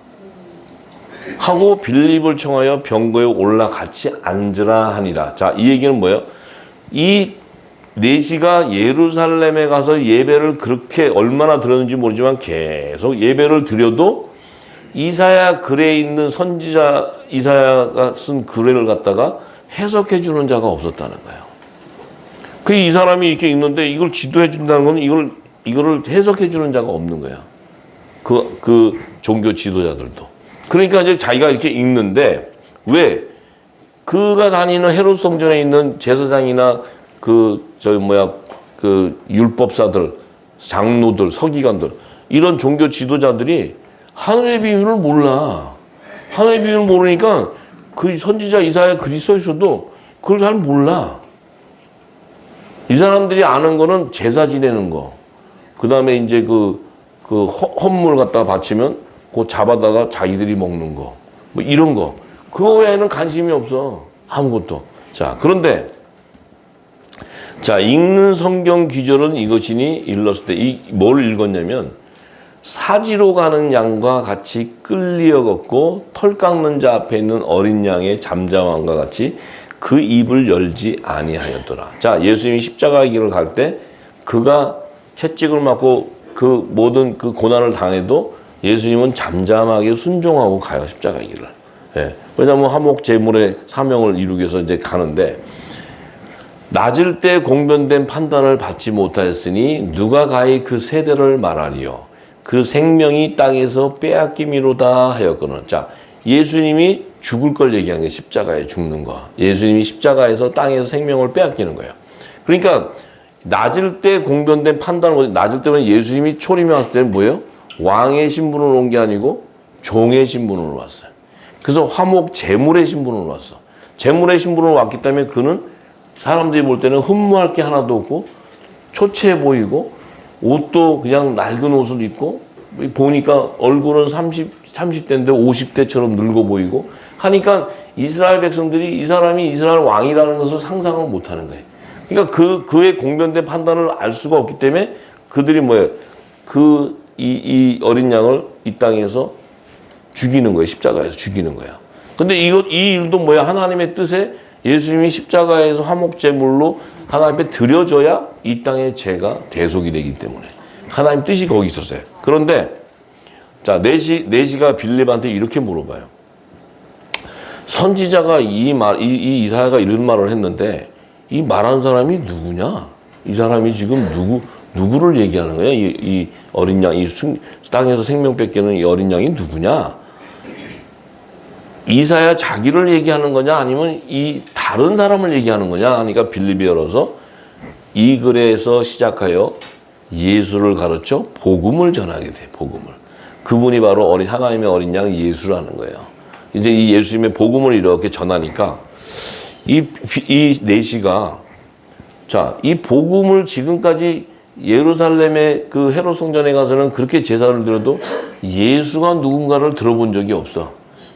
하고 빌립을 청하여 병거에 올라 같이 앉으라 하니라. 자, 이 얘기는 뭐예요? 이 내시가 예루살렘에 가서 예배를 그렇게 얼마나 드렸는지 모르지만 계속 예배를 드려도 이사야 글에 있는 선지자 이사야가 쓴 글을 갖다가 해석해 주는 자가 없었다는 거예요. 그 이 사람이 이렇게 읽는데 이걸 지도해 준다는 건 이거를 해석해 주는 자가 없는 거야. 그 종교 지도자들도. 그러니까 이제 자기가 이렇게 읽는데, 왜? 그가 다니는 헤롯 성전에 있는 제사장이나 그 율법사들, 장로들, 서기관들, 이런 종교 지도자들이 하늘의 비밀을 몰라. 하늘의 비밀을 모르니까 그 선지자 이사야 글이 써 있어도 그걸 잘 몰라. 이 사람들이 아는 거는 제사 지내는 거, 그 다음에 이제 그 헌물 갖다 바치면 그거 잡아다가 자기들이 먹는 거, 뭐 이런 거. 그거 외에는 관심이 없어. 아무것도. 자, 그런데 자, 읽는 성경 귀절은 이것이니 일렀을 때 뭘 읽었냐면, 사지로 가는 양과 같이 끌리어 걷고 털 깎는 자 앞에 있는 어린 양의 잠잠함과 같이 그 입을 열지 아니하였더라. 자, 예수님이 십자가의 길을 갈 때 그가 채찍을 맞고 그 모든 그 고난을 당해도 예수님은 잠잠하게 순종하고 가요, 십자가의 길을. 예. 왜냐하면 화목 제물의 사명을 이루기 위해서 이제 가는데, 낮을 때 공변된 판단을 받지 못하였으니 누가 가히 그 세대를 말하리요. 그 생명이 땅에서 빼앗김이로다 하였거늘. 자, 예수님이 죽을 걸 얘기하는 게 십자가에 죽는 거. 예수님이 십자가에서 땅에서 생명을 빼앗기는 거예요. 그러니까 낮을 때 공변된 판단을, 낮을 때는 예수님이 초림에 왔을 때는 뭐예요? 왕의 신분으로 온 게 아니고 종의 신분으로 왔어요. 그래서 화목 제물의 신분으로 왔어. 제물의 신분으로 왔기 때문에 그는 사람들이 볼 때는 흠모할 게 하나도 없고 초췌해 보이고 옷도 그냥 낡은 옷을 입고 보니까 얼굴은 30대인데 50대처럼 늙어 보이고 하니까 이스라엘 백성들이 이 사람이 이스라엘 왕이라는 것을 상상을 못하는 거예요. 그러니까 그의 공변된 판단을 알 수가 없기 때문에 그들이 뭐예요? 이 어린 양을 이 땅에서 죽이는 거예요. 십자가에서 죽이는 거야. 근데 이 일도 뭐야? 하나님의 뜻에 예수님이 십자가에서 화목제물로 하나님께 드려져야 이 땅의 죄가 대속이 되기 때문에 하나님 뜻이 거기 있었어요. 그런데 자, 내시가 빌립한테 이렇게 물어봐요. 선지자가 이 이사야가 이런 말을 했는데 이 말한 사람이 누구냐? 이 사람이 지금 누구를 얘기하는 거야? 이 어린 양, 땅에서 생명 뺏기는 이 어린 양이 누구냐? 이사야 자기를 얘기하는 거냐, 아니면 이 다른 사람을 얘기하는 거냐 하니까 빌립이 열어서 이 글에서 시작하여 예수를 가르쳐 복음을 전하게 돼. 복음을. 그분이 바로 하나님의 어린 양 예수라는 거예요. 이제 이 예수님의 복음을 이렇게 전하니까 이 내시가 자, 이 복음을 지금까지 예루살렘의 그 헤롯 성전에 가서는 그렇게 제사를 드려도 예수가 누군가를 들어본 적이 없어.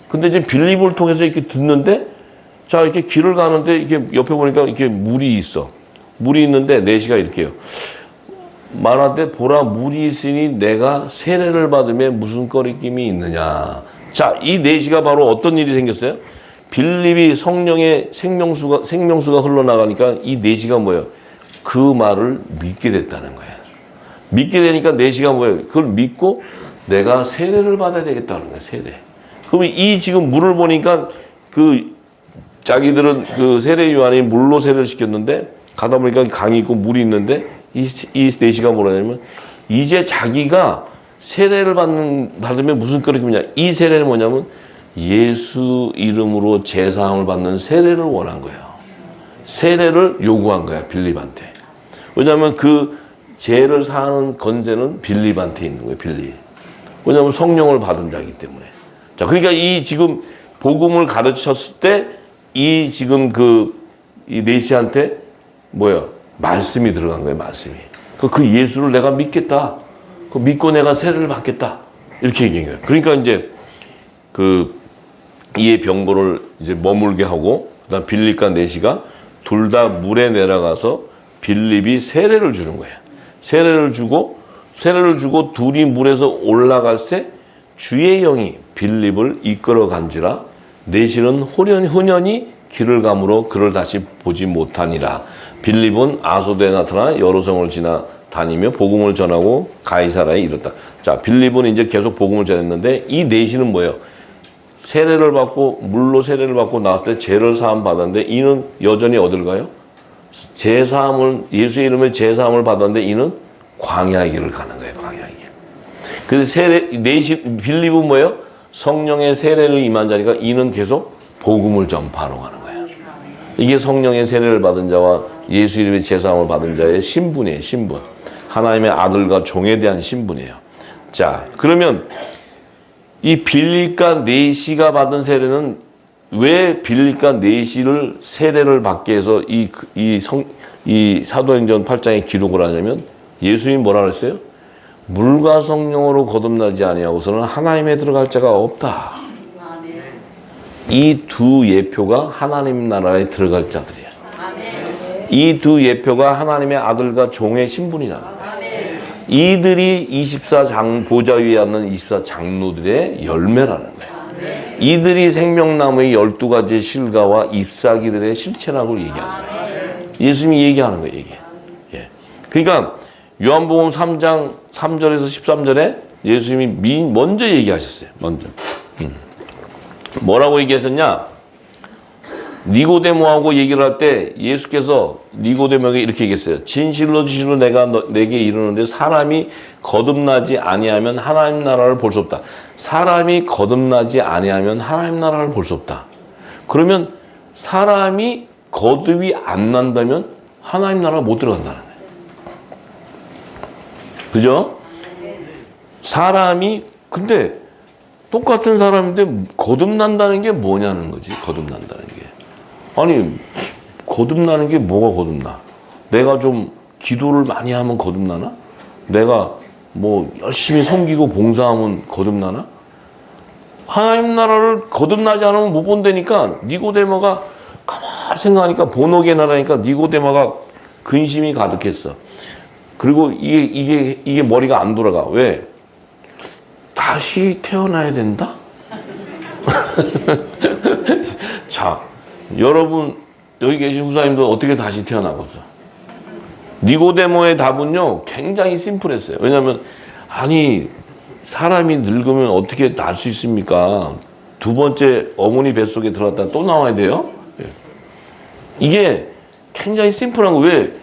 근데 이제 빌립을 통해서 이렇게 듣는데 자, 이렇게 길을 가는데 이렇게 옆에 보니까 이렇게 물이 있어. 물이 있는데 내시가 이렇게 해요. 말하되 보라 물이 있으니 내가 세례를 받으면 무슨 꺼리낌이 있느냐. 자, 이 내시가 바로 어떤 일이 생겼어요? 빌립이 성령의 생명수가 흘러나가니까 이 내시가 뭐예요? 그 말을 믿게 됐다는 거예요. 믿게 되니까 내시가 뭐예요? 그걸 믿고 내가 세례를 받아야 되겠다는 거예요. 세례. 그럼 이 지금 물을 보니까 그 자기들은 그 세례 요한이 물로 세례를 시켰는데 가다 보니까 강이 있고 물이 있는데 이 내시가 뭐라냐면 이제 자기가 세례를 받으면 무슨 끓이냐. 이 세례는 뭐냐면 예수 이름으로 제사함을 받는 세례를 원한 거예요. 세례를 요구한 거야, 빌립한테. 왜냐하면 그 죄를 사하는 건재는 빌립한테 있는 거예요, 빌립. 왜냐하면 성령을 받은 자이기 때문에. 자, 그러니까 이 지금 복음을 가르쳤을 때 이 지금 이 내시한테 뭐야? 말씀이 들어간 거예요, 말씀이. 그 예수를 내가 믿겠다. 그 믿고 내가 세례를 받겠다. 이렇게 얘기한 거예요. 그러니까 이제 이의 병거를 이제 머물게 하고, 그다음 빌립과 내시가 둘 다 물에 내려가서 빌립이 세례를 주는 거예요. 세례를 주고 둘이 물에서 올라갈 때 주의 영이 빌립을 이끌어 간지라 내시는 훈연히 길을 가므로 그를 다시 보지 못하니라. 빌립은 아소도에 나타나 여러 성을 지나 다니며 복음을 전하고 가이사라에 이르렀다. 자, 빌립은 이제 계속 복음을 전했는데 이 내시는 뭐예요? 세례를 받고 물로 세례를 받고 나왔을 때 죄를 사함 받았는데 이는 여전히 어딜 가요? 예수의 이름에 제사함을 받았는데 이는 광야의 길을 가는 거예요. 광야의 길. 그래서 빌립은 뭐예요? 성령의 세례를 임한 자니까 이는 계속 복음을 전파하러 가는 거예요. 이게 성령의 세례를 받은 자와 예수 이름의 제사함을 받은 자의 신분이에요. 신분. 하나님의 아들과 종에 대한 신분이에요. 자, 그러면 이 빌립과 내시가 받은 세례는 왜 빌립과 내시를 세례를 받게 해서 이 사도행전 8장에 기록을 하냐면 예수님이 뭐라 그랬어요? 물과 성령으로 거듭나지 아니하고서는 하나님에 들어갈 자가 없다. 이 두 예표가 하나님 나라에 들어갈 자들이에요. 이 두 예표가 하나님의 아들과 종의 신분이라는 거예요. 이들이 24장 보좌 위에 앉는 24장로들의 열매라는 거예요. 이들이 생명나무의 12가지 실과와 잎사귀들의 실체라고 얘기하는 거예요. 예수님이 얘기하는 거예요. 예. 그러니까 요한복음 3장 3절에서 13절에 예수님이 먼저 얘기하셨어요. 먼저. 뭐라고 얘기하셨냐? 니고데모하고 얘기를 할 때 예수께서 니고데모에게 이렇게 얘기했어요. 진실로 내가 내게 이르는데 사람이 거듭나지 아니하면 하나님 나라를 볼 수 없다. 사람이 거듭나지 아니하면 하나님 나라를 볼 수 없다. 그러면 사람이 거듭이 안 난다면 하나님 나라가 못 들어간다는 거예요. 그죠? 사람이 근데 똑같은 사람인데 거듭난다는 게 뭐냐는 거지. 거듭난다는 게. 아니 거듭나는 게 뭐가 거듭나? 내가 좀 기도를 많이 하면 거듭나나? 내가 뭐 열심히 섬기고 봉사하면 거듭나나? 하나님 나라를 거듭나지 않으면 못 본다니까. 니고데모가 가만히 생각하니까 본옥의 나라니까 니고데모가 근심이 가득했어. 그리고 이게 머리가 안 돌아가. 왜? 다시 태어나야 된다? 자, 여러분 여기 계신 후사님도 어떻게 다시 태어나겠어? 니고데모의 답은요 굉장히 심플했어요. 왜냐하면 아니 사람이 늙으면 어떻게 날 수 있습니까? 두 번째 어머니 뱃속에 들어갔다 또 나와야 돼요? 이게 굉장히 심플한 거. 왜?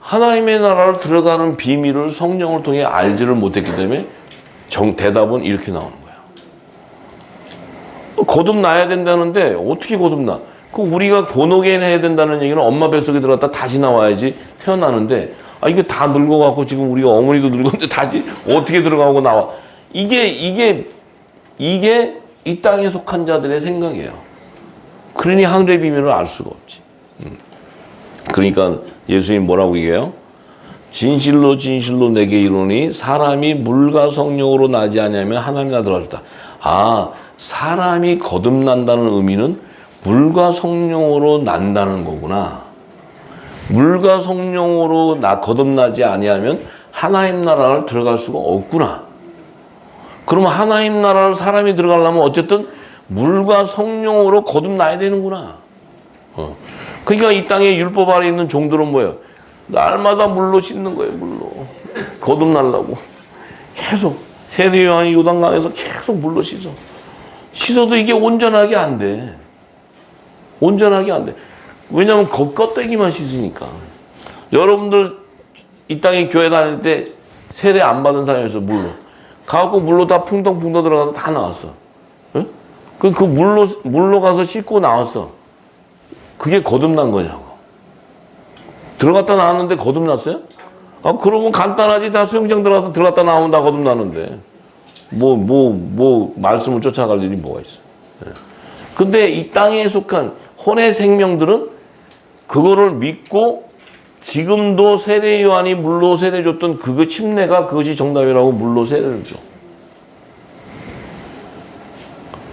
하나님의 나라를 들어가는 비밀을 성령을 통해 알지를 못했기 때문에 대답은 이렇게 나오는 거야. 거듭나야 된다는데 어떻게 거듭나? 우리가 본옥에 해야 된다는 얘기는 엄마 뱃속에 들어갔다 다시 나와야지 태어나는데 이게 다 늙어갖고 지금 우리가 어머니도 늙었는데 다시 어떻게 들어가고 나와? 이게 이 땅에 속한 자들의 생각이에요. 그러니 하늘의 비밀을 알 수가 없지. 그러니까 예수님 뭐라고 얘기해요? 진실로 진실로 내게 이르노니 사람이 물과 성령으로 나지 아니하면 하나님 나라 들어가겠다. 아, 사람이 거듭난다는 의미는 물과 성령으로 난다는 거구나. 물과 성령으로 거듭나지 아니하면 하나님 나라를 들어갈 수가 없구나. 그러면 하나님 나라를 사람이 들어가려면 어쨌든 물과 성령으로 거듭나야 되는구나. 그러니까 이 땅에 율법 아래 있는 종들은 뭐예요? 날마다 물로 씻는 거예요. 물로 거듭나려고 계속 세례 요한이 요단강에서 계속 물로 씻어도 이게 온전하게 안 돼. 온전하게 안 돼. 왜냐하면 겉껍데기만 씻으니까. 여러분들 이 땅에 교회 다닐 때 세례 안 받은 사람이 있어. 물로 가갖고 물로 다 풍덩풍덩 들어가서 다 나왔어. 응? 그 물로 가서 씻고 나왔어. 그게 거듭난 거냐고. 들어갔다 나왔는데 거듭났어요? 아, 그러면 간단하지. 다 수영장 들어가서 들어갔다 나오면 다 거듭나는데. 말씀을 쫓아갈 일이 뭐가 있어. 예. 근데 이 땅에 속한 혼의 생명들은 그거를 믿고 지금도 세례 요한이 물로 세례 줬던 그거 침례가 그것이 정답이라고 물로 세례를 줘.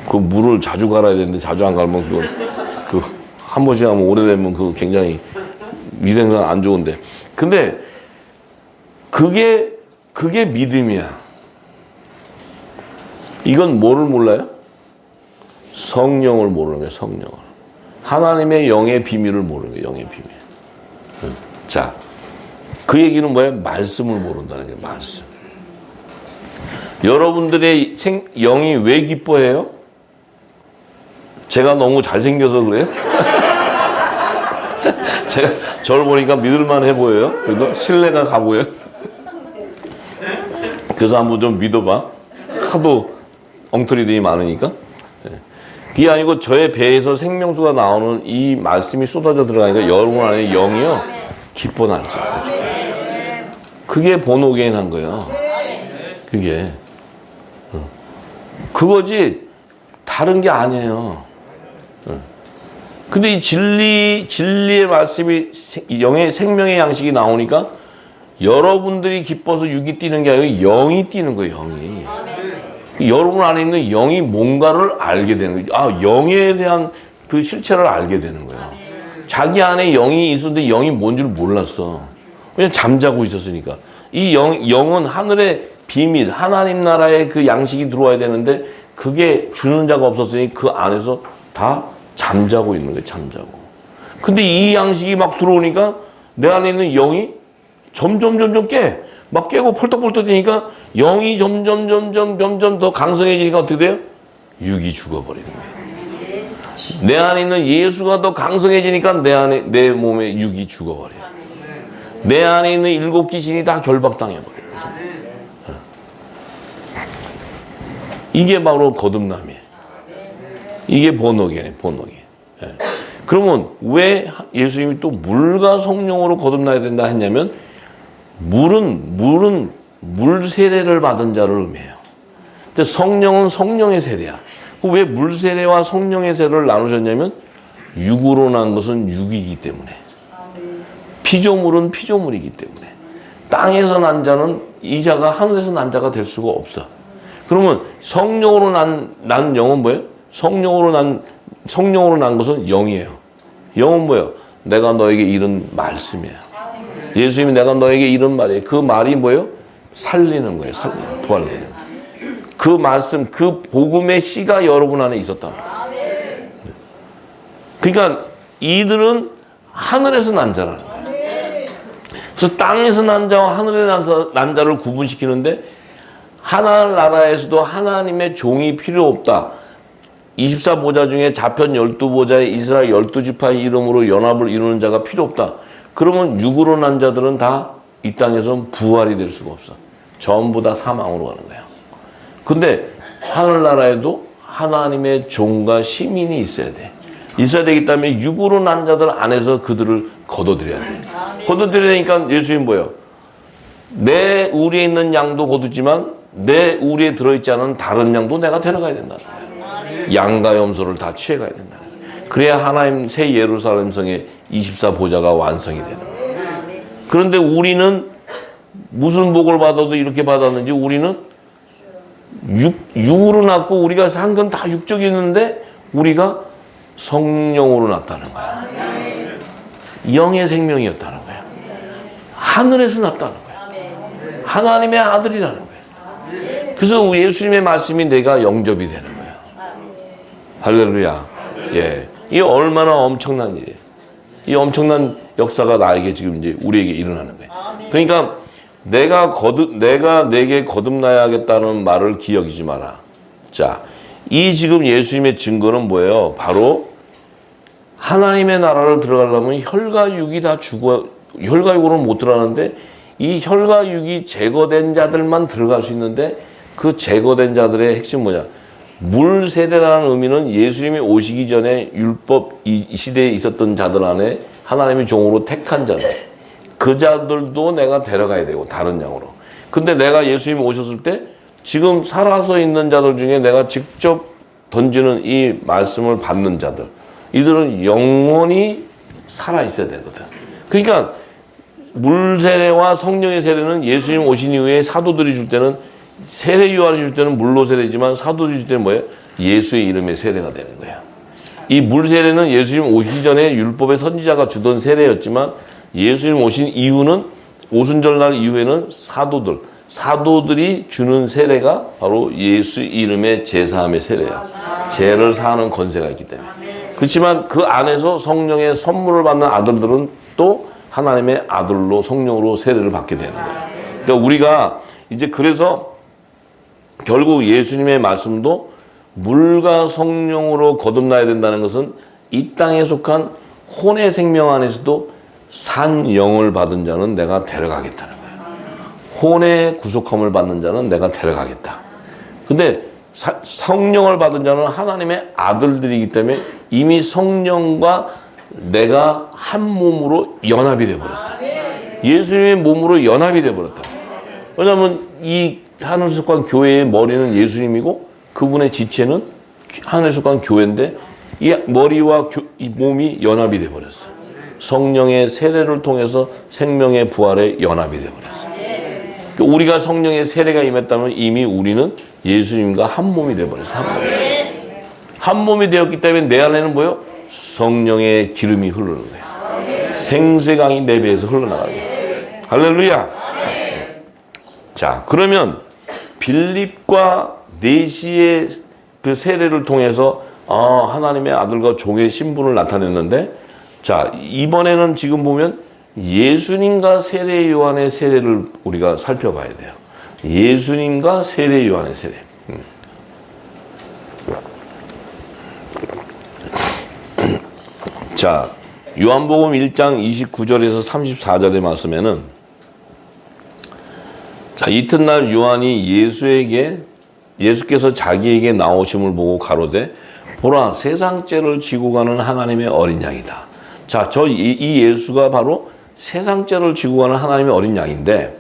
그 물을 자주 갈아야 되는데 자주 안 갈면 한 번씩 하면 오래되면 그거 굉장히 위생상 안 좋은데. 근데 그게 믿음이야. 이건 뭐를 몰라요? 성령을 모르는 거예요. 성령을. 하나님의 영의 비밀을 모르는 거예요. 영의 비밀. 자, 그 얘기는 뭐예요? 말씀을 모른다는 게 말씀. 여러분들의 영이 왜 기뻐해요? 제가 너무 잘생겨서 그래요? 제가 저를 보니까 믿을만 해 보여요? 그래도 신뢰가 가 보여요? 그래서 한번 좀 믿어봐. 하도 엉터리들이 많으니까. 그게 아니고 저의 배에서 생명수가 나오는 이 말씀이 쏟아져 들어가니까 여러분 안에 영이요 기뻐 날지. 그게 본어게인 한 거예요. 그게 그거지 다른 게 아니에요. 근데 이 진리의 말씀이 영의 생명의 양식이 나오니까 여러분들이 기뻐서 육이 뛰는 게 아니고 영이 뛰는 거예요. 영이. 여러분 안에 있는 영이 뭔가를 알게 되는 거예요. 아, 영에 대한 그 실체를 알게 되는 거예요. 자기 안에 영이 있었는데 영이 뭔 줄 몰랐어. 그냥 잠자고 있었으니까. 이 영은 하늘의 비밀, 하나님 나라의 그 양식이 들어와야 되는데 그게 주는 자가 없었으니 그 안에서 다 잠자고 있는 거예요. 잠자고. 근데 이 양식이 막 들어오니까 내 안에 있는 영이 점점 깨. 막 깨고 펄떡펄떡 되니까 영이 점점 더 강성해지니까 어떻게 돼요? 육이 죽어버리는 거예요. 내 안에 있는 예수가 더 강성해지니까 내 몸에 육이 죽어버려요. 내 안에 있는 일곱 귀신이 다 결박당해버려요. 이게 바로 거듭남이에요. 이게 본어게네, 본어게. 그러면 왜 예수님이 또 물과 성령으로 거듭나야 된다 했냐면 물은 물 세례를 받은 자를 의미해요. 근데 성령은 성령의 세례야. 왜 물 세례와 성령의 세례를 나누셨냐면 육으로 난 것은 육이기 때문에, 피조물은 피조물이기 때문에 땅에서 난 자는 이 자가 하늘에서 난 자가 될 수가 없어. 그러면 성령으로 난 영은 뭐예요? 성령으로 난 것은 영이에요. 영은 뭐예요? 내가 너에게 이른 말씀이에요. 예수님이 내가 너에게 이런 말이에요. 그 말이 뭐예요? 살리는 거예요. 부활되는 거예요. 그 말씀, 그 복음의 씨가 여러분 안에 있었다. 그러니까 이들은 하늘에서 난 자라는 거예요. 그래서 땅에서 난 자와 하늘에서 난 자를 구분시키는데 하늘나라에서도 하나님의 종이 필요 없다. 24보좌 중에 좌편 12보좌의 이스라엘 12지파의 이름으로 연합을 이루는 자가 필요 없다. 그러면 육으로 난 자들은 다 이 땅에서 부활이 될 수가 없어. 전부 다 사망으로 가는 거야. 근데 하늘나라에도 하나님의 종과 시민이 있어야 돼. 있어야 되기 때문에 육으로 난 자들 안에서 그들을 거둬들여야 돼. 거둬들여야 되니까 예수님 뭐예요? 내 우리에 있는 양도 거두지만 우리에 들어있지 않은 다른 양도 내가 데려가야 된다는 거예요. 양과 염소를 다 취해가야 된다는 거예요. 그래야 하나님 새 예루살렘 성의 24보좌가 완성이 되는 거예요. 그런데 우리는 무슨 복을 받아도 이렇게 받았는지 우리는 육으로 낳고 우리가 산 건 다 육적이었는데 우리가 성령으로 낳았다는 거야. 영의 생명이었다는 거야. 하늘에서 낳았다는 거야. 하나님의 아들이라는 거야. 그래서 예수님의 말씀이 내가 영접이 되는 거야. 할렐루야. 예. 이 얼마나 엄청난 일이에요. 이 엄청난 역사가 나에게 지금 이제 우리에게 일어나는 거예요. 그러니까 내가 내게 거듭나야겠다는 말을 기억이지 마라. 자, 이 지금 예수님의 증거는 뭐예요? 바로 하나님의 나라를 들어가려면 혈과 육이 다 혈과 육으로는 못 들어가는데 이 혈과 육이 제거된 자들만 들어갈 수 있는데 그 제거된 자들의 핵심 뭐냐? 물 세대라는 의미는 예수님이 오시기 전에 율법 이 시대에 있었던 자들 안에 하나님의 종으로 택한 자들. 그 자들도 내가 데려가야 되고 다른 양으로. 근데 내가 예수님이 오셨을 때 지금 살아서 있는 자들 중에 내가 직접 던지는 이 말씀을 받는 자들, 이들은 영원히 살아 있어야 되거든. 그러니까 물 세례와 성령의 세례는 예수님 오신 이후에 사도들이 줄 때는 세례 요한이 줄 때는 물로 세례지만 사도들이 줄 때는 뭐예요? 예수의 이름의 세례가 되는 거야. 이 물 세례는 예수님 오시기 전에 율법의 선지자가 주던 세례였지만 예수님 오신 이후는 오순절날 이후에는 사도들이 주는 세례가 바로 예수 이름의 제사함의 세례야. 죄를 사하는 권세가 있기 때문에. 그렇지만 그 안에서 성령의 선물을 받는 아들들은 또 하나님의 아들로 성령으로 세례를 받게 되는 거야. 그러니까 우리가 이제 그래서 결국 예수님의 말씀도 물과 성령으로 거듭나야 된다는 것은 이 땅에 속한 혼의 생명 안에서도 산 영을 받은 자는 내가 데려가겠다는 거예요. 혼의 구속함을 받는 자는 내가 데려가겠다. 근데 성령을 받은 자는 하나님의 아들들이기 때문에 이미 성령과 내가 한 몸으로 연합이 되어버렸어. 예수님의 몸으로 연합이 되어버렸다. 왜냐하면 이 하늘에 속한 교회의 머리는 예수님이고 그분의 지체는 하늘에 속한 교회인데 이 머리와 이 몸이 연합이 되어버렸어. 성령의 세례를 통해서 생명의 부활에 연합이 되어버렸어. 우리가 성령의 세례가 임했다면 이미 우리는 예수님과 한 몸이 되어버렸어. 한 몸이 되었기 때문에 내 안에는 뭐요? 성령의 기름이 흐르는 거야. 생수강이 내 배에서 흘러나가게. 할렐루야. 자, 그러면 빌립과 네시의 그 세례를 통해서 하나님의 아들과 종의 신분을 나타냈는데, 자, 이번에는 지금 보면 예수님과 세례 요한의 세례를 우리가 살펴봐야 돼요. 예수님과 세례 요한의 세례. 자, 요한복음 1장 29절에서 34절의 말씀에는, 자, 이튿날 요한이 예수께서 자기에게 나오심을 보고 가로되 보라, 세상 죄를 지고 가는 하나님의 어린 양이다. 자, 이 예수가 바로 세상 죄를 지고 가는 하나님의 어린 양인데,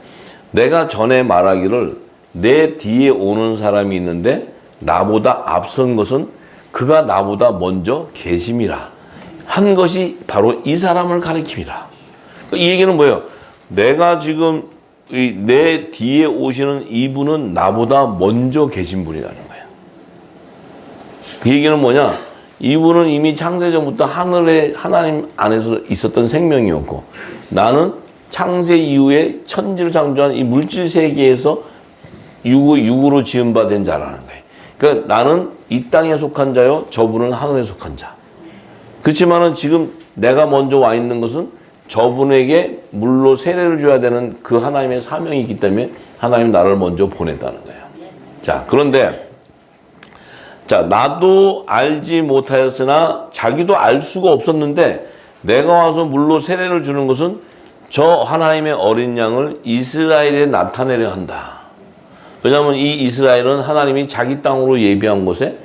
내가 전에 말하기를 내 뒤에 오는 사람이 있는데 나보다 앞선 것은 그가 나보다 먼저 계심이라 한 것이 바로 이 사람을 가리킵니다. 이 얘기는 뭐예요? 내가 지금 내 뒤에 오시는 이분은 나보다 먼저 계신 분이라는 거예요. 그 얘기는 뭐냐? 이분은 이미 창세전부터 하늘에 하나님 안에서 있었던 생명이었고, 나는 창세 이후에 천지를 창조한 이 물질 세계에서 육으로 지음받은 자라는 거예요. 그러니까 나는 이 땅에 속한 자요, 저분은 하늘에 속한 자. 그렇지만은 지금 내가 먼저 와 있는 것은 저분에게 물로 세례를 줘야 되는 그 하나님의 사명이 있기 때문에 하나님 나를 먼저 보냈다는 거예요. 자, 그런데 자, 나도 알지 못하였으나 자기도 알 수가 없었는데 내가 와서 물로 세례를 주는 것은 저 하나님의 어린 양을 이스라엘에 나타내려 한다. 왜냐하면 이 이스라엘은 하나님이 자기 땅으로 예비한 곳에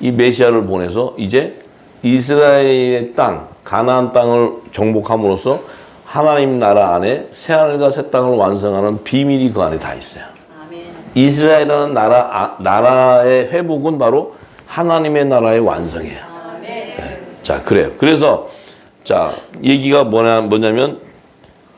이 메시아를 보내서 이제 이스라엘의 땅, 가나안 땅을 정복함으로써 하나님 나라 안에 새하늘과 새 땅을 완성하는 비밀이 그 안에 다 있어요. 아멘. 이스라엘이라는 나라의 회복은 바로 하나님의 나라의 완성이에요. 네. 자, 그래요. 그래서 자, 얘기가 뭐냐면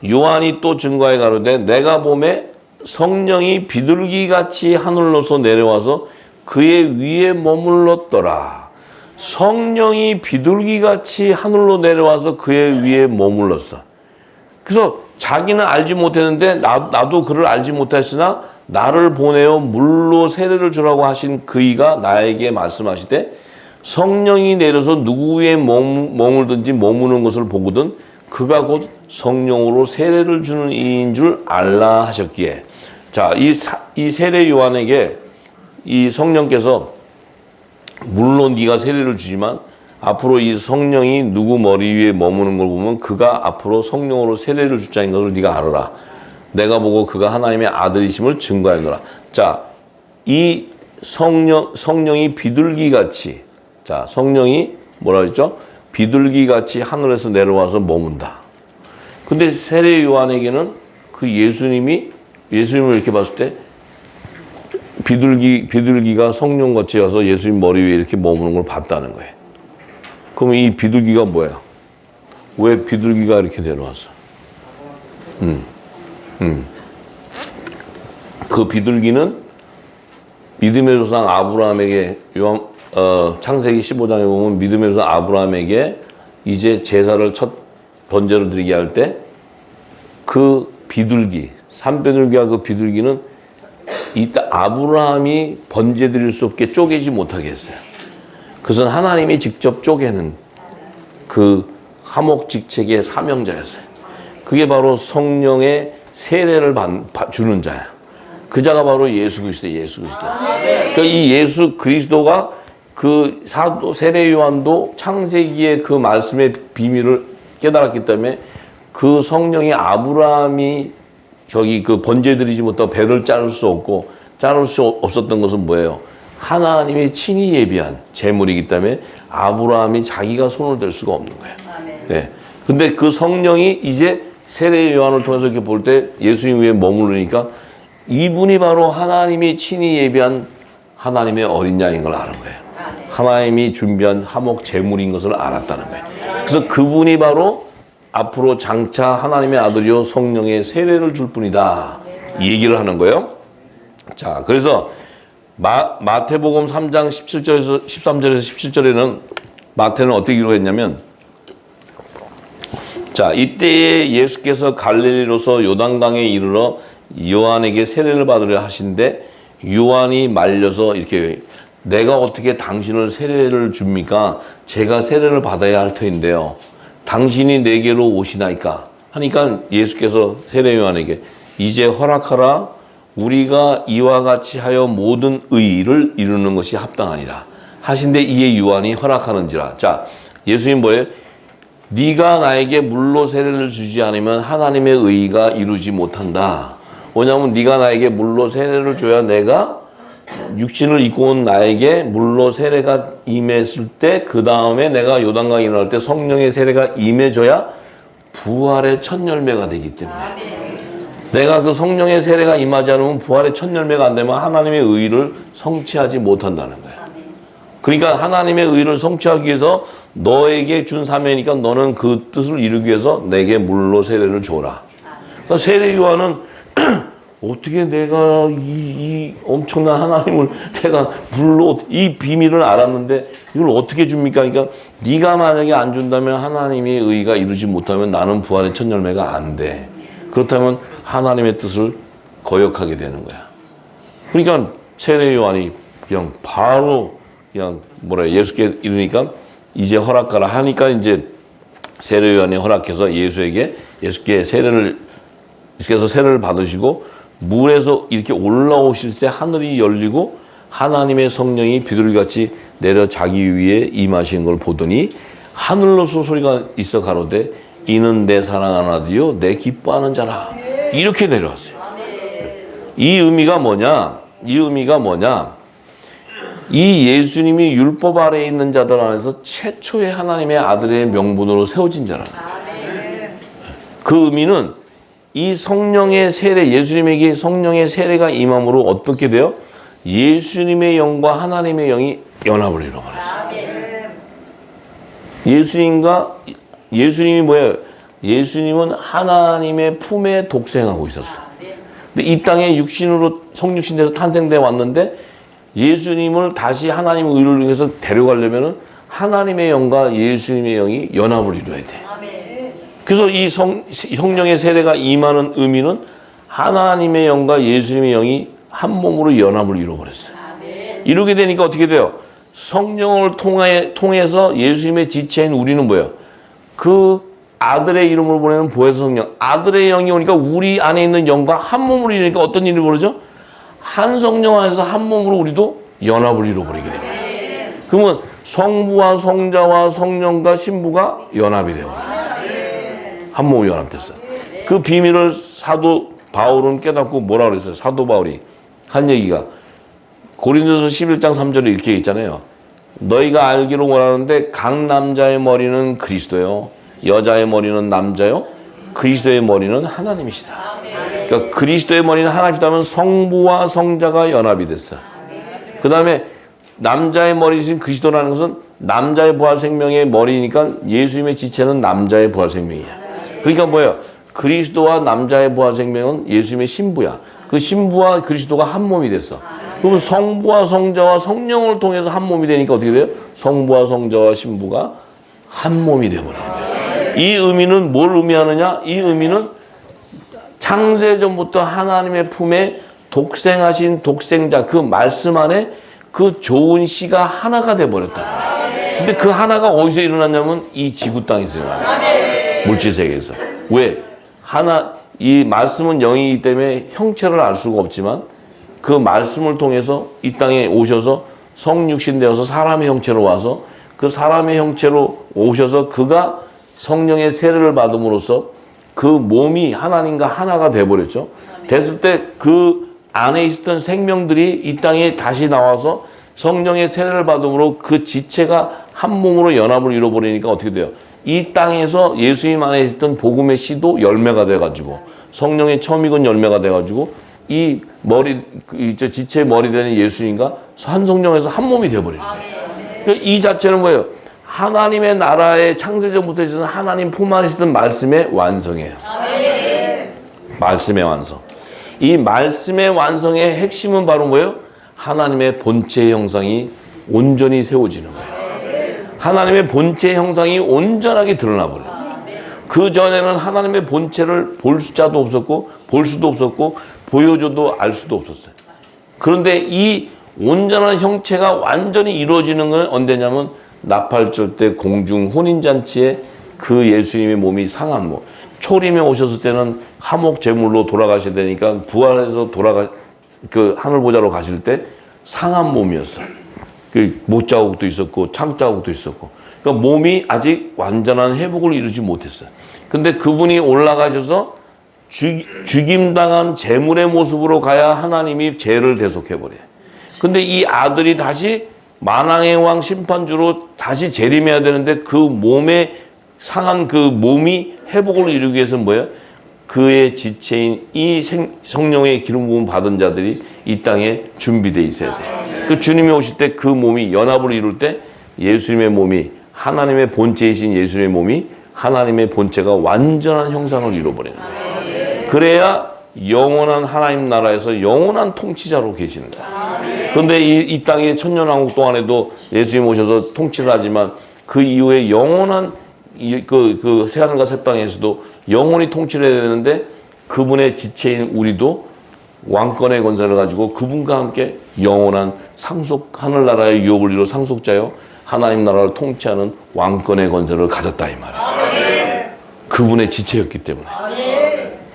요한이 또 증거해 가로되 내가 보매 성령이 비둘기같이 하늘로서 내려와서 그의 위에 머물렀더라. 성령이 비둘기같이 하늘로 내려와서 그의 위에 머물렀어. 그래서 자기는 알지 못했는데 나도 그를 알지 못했으나 나를 보내어 물로 세례를 주라고 하신 그이가 나에게 말씀하시되 성령이 내려서 누구 위에 머물든지 머무는 것을 보거든 그가 곧 성령으로 세례를 주는 이인 줄 알라 하셨기에. 자, 이 세례 요한에게 이 성령께서 물론 네가 세례를 주지만 앞으로 이 성령이 누구 머리 위에 머무는 걸 보면 그가 앞으로 성령으로 세례를 줄 자인 것을 네가 알아라. 내가 보고 그가 하나님의 아들이심을 증거하노라. 자, 이 성령이 비둘기같이, 자, 성령이 뭐라 그랬죠? 비둘기같이 하늘에서 내려와서 머문다. 근데 세례 요한에게는 그 예수님을 이렇게 봤을 때 비둘기가 성령같이 와서 예수님 머리 위에 이렇게 머무는 걸 봤다는 거예요. 그럼 이 비둘기가 뭐야? 왜 비둘기가 이렇게 내려왔어? 그 비둘기는 믿음의 조상 아브라함에게 창세기 15장에 보면 믿음의 조상 아브라함에게 이제 제사를 첫 번제로 드리게 할 때 그 비둘기, 산비둘기와 그 비둘기는 이따 아브라함이 번제 드릴 수 없게 쪼개지 못하게 했어요. 그것은 하나님이 직접 쪼개는 그 화목직책의 사명자였어요. 그게 바로 성령의 세례를 주는 자야. 그 자가 바로 예수 그리스도예요. 예수 그리스도. 그러니까 이 예수 그리스도가 그 사도 세례 요한도 창세기의 그 말씀의 비밀을 깨달았기 때문에 그 성령이 아브라함이 저기 그 번제 드리지 못하고 배를 자를 수 없었던 것은 뭐예요? 하나님이 친히 예비한 제물이기 때문에 아브라함이 자기가 손을 댈 수가 없는 거예요. 네. 근데 그 성령이 이제 세례 요한을 통해서 이렇게 볼 때 예수님 위에 머무르니까 이분이 바로 하나님이 친히 예비한 하나님의 어린 양인 걸 아는 거예요. 하나님이 준비한 화목 제물인 것을 알았다는 거예요. 그래서 그분이 바로 앞으로 장차 하나님의 아들이요 성령의 세례를 줄 뿐이다. 이 얘기를 하는 거예요. 자, 그래서 마태복음 3장 13절에서 17절에는 마태는 어떻게 기록했냐면, 자, 이때에 예수께서 갈릴리로서 요단강에 이르러 요한에게 세례를 받으려 하신데 요한이 말려서 이렇게 내가 어떻게 당신을 세례를 줍니까? 제가 세례를 받아야 할 터인데요. 당신이 내게로 오시나이까? 하니까 예수께서 세례 요한에게 이제 허락하라. 우리가 이와 같이 하여 모든 의를 이루는 것이 합당하니라 하신데 이에 요한이 허락하는지라. 자, 예수님 뭐예요? 네가 나에게 물로 세례를 주지 않으면 하나님의 의가 이루지 못한다. 뭐냐면 네가 나에게 물로 세례를 줘야 내가 육신을 입고 온 나에게 물로 세례가 임했을 때 그 다음에 내가 요단강에 일어날 때 성령의 세례가 임해져야 부활의 첫 열매가 되기 때문에 내가 그 성령의 세례가 임하지 않으면 부활의 첫 열매가 안 되면 하나님의 의를 성취하지 못한다는 거예요. 그러니까 하나님의 의를 성취하기 위해서 너에게 준 사명이니까 너는 그 뜻을 이루기 위해서 내게 물로 세례를 줘라. 그러니까 세례 요한은 어떻게 내가 이 엄청난 하나님을 내가 물로 이 비밀을 알았는데 이걸 어떻게 줍니까? 그러니까 네가 만약에 안 준다면 하나님의 의가 이루지 못하면 나는 부활의 첫 열매가 안 돼. 그렇다면 하나님의 뜻을 거역하게 되는 거야. 그러니까 세례 요한이 그냥 바로 그냥 예수께 이르니까 이제 허락하라 하니까 이제 세례 요한이 허락해서 예수께 예수께서 세례를 받으시고 물에서 이렇게 올라오실 때 하늘이 열리고 하나님의 성령이 비둘기같이 내려 자기 위에 임하신 걸 보더니 하늘로서 소리가 있어 가로되 이는 내 사랑하는 아들이요 내 기뻐하는 자라. 이렇게 내려왔어요. 이 의미가 뭐냐? 이 예수님이 율법 아래에 있는 자들 안에서 최초의 하나님의 아들의 명분으로 세워진 자라. 그 의미는 이 성령의 세례, 예수님에게 성령의 세례가 임함으로 어떻게 돼요? 예수님의 영과 하나님의 영이 연합을 이루어버렸어요. 예수님이 뭐예요? 예수님은 하나님의 품에 독생하고 있었어요. 근데 이 땅에 육신으로 성육신 돼서 탄생돼 왔는데 예수님을 다시 하나님의 의를 위해서 데려가려면은 하나님의 영과 예수님의 영이 연합을 이루어야 돼. 그래서 이 성령의 세례가 임하는 의미는 하나님의 영과 예수님의 영이 한 몸으로 연합을 이루어버렸어요. 이루게 되니까 어떻게 돼요? 성령을 통해서 예수님의 지체인 우리는 뭐예요? 그 아들의 이름으로 보내는 보혜사 성령, 아들의 영이 오니까 우리 안에 있는 영과 한 몸으로 이루니까 어떤 일이 벌어져? 한 성령 안에서 한 몸으로 우리도 연합을 이루어버리게 됩니다. 그러면 성부와 성자와 성령과 신부가 연합이 되어요. 한 몸으로 연합됐어요. 그 비밀을 사도 바울은 깨닫고 뭐라 그랬어요? 사도 바울이 한 얘기가 고린도서 11장 3절에 이렇게 있잖아요. 너희가 알기로 원하는데 각 남자의 머리는 그리스도요, 여자의 머리는 남자요, 그리스도의 머리는 하나님이시다. 그러니까 그리스도의 머리는 하나님이시다면 성부와 성자가 연합이 됐어. 그 다음에 남자의 머리이신 그리스도라는 것은 남자의 부활 생명의 머리니까 예수님의 지체는 남자의 부활 생명이야. 그러니까 뭐예요? 그리스도와 남자의 부활 생명은 예수님의 신부야. 그 신부와 그리스도가 한 몸이 됐어. 그러면 성부와 성자와 성령을 통해서 한 몸이 되니까 어떻게 돼요? 성부와 성자와 신부가 한 몸이 되어버리는 거예요. 이 의미는 뭘 의미하느냐? 이 의미는 창세전부터 하나님의 품에 독생하신 독생자, 그 말씀 안에 그 좋은 씨가 하나가 돼버렸다. 근데 그 하나가 어디서 일어났냐면 이 지구 땅에서 일어났어요. 물질세계에서. 왜? 이 말씀은 영이기 때문에 형체를 알 수가 없지만 그 말씀을 통해서 이 땅에 오셔서 성육신 되어서 사람의 형체로 와서 그 사람의 형체로 오셔서 그가 성령의 세례를 받음으로써 그 몸이 하나님과 하나가 돼버렸죠. 됐을 때 그 안에 있었던 생명들이 이 땅에 다시 나와서 성령의 세례를 받음으로 그 지체가 한 몸으로 연합을 이루어버리니까 어떻게 돼요? 이 땅에서 예수님 안에 있었던 복음의 씨도 열매가 돼가지고 성령의 처음 익은 열매가 돼가지고 이 지체의 머리 되는 예수님과 한 성령에서 한 몸이 돼버려요. 이 자체는 뭐예요? 하나님의 나라의 창세전부터 있었던 하나님 품 안에 있었던 말씀의 완성이에요. 말씀의 완성. 이 말씀의 완성의 핵심은 바로 뭐예요? 하나님의 본체 형상이 온전히 세워지는 거예요. 하나님의 본체 형상이 온전하게 드러나 버려요. 그 전에는 하나님의 본체를 볼 수자도 없었고 볼 수도 없었고 보여줘도 알 수도 없었어요. 그런데 이 온전한 형체가 완전히 이루어지는 건 언제냐면 나팔절 때 공중 혼인잔치에 그 예수님의 몸이 상한 몸. 초림에 오셨을 때는 화목 제물로 돌아가셔야 되니까 부활해서 그 하늘보좌로 가실 때 상한 몸이었어요. 그 못자국도 있었고 창자국도 있었고. 그러니까 몸이 아직 완전한 회복을 이루지 못했어요. 근데 그분이 올라가셔서 죽임당한 제물의 모습으로 가야 하나님이 죄를 대속해버려요. 근데 이 아들이 다시 만왕의 왕 심판주로 다시 재림해야 되는데 그 몸에 상한 그 몸이 회복을 이루기 위해서는 뭐예요? 그의 지체인 이 성령의 기름 부음 받은 자들이 이 땅에 준비되어 있어야 돼요. 그 주님이 오실 때 그 몸이 연합을 이룰 때 예수님의 몸이 하나님의 본체이신 예수님의 몸이 하나님의 본체가 완전한 형상을 이루어버리는 거예요. 그래야 영원한 하나님 나라에서 영원한 통치자로 계시는 거예요. 그런데 이 땅의 천년왕국 동안에도 예수님 오셔서 통치를 하지만 그 이후에 영원한 그 새하늘과 새 땅에서도 영원히 통치를 해야 되는데 그분의 지체인 우리도 왕권의 권세를 가지고 그분과 함께 영원한 하늘나라의 유업을 이루 상속자요 하나님 나라를 통치하는 왕권의 권세를 가졌다 이 말이에요. 그분의 지체였기 때문에.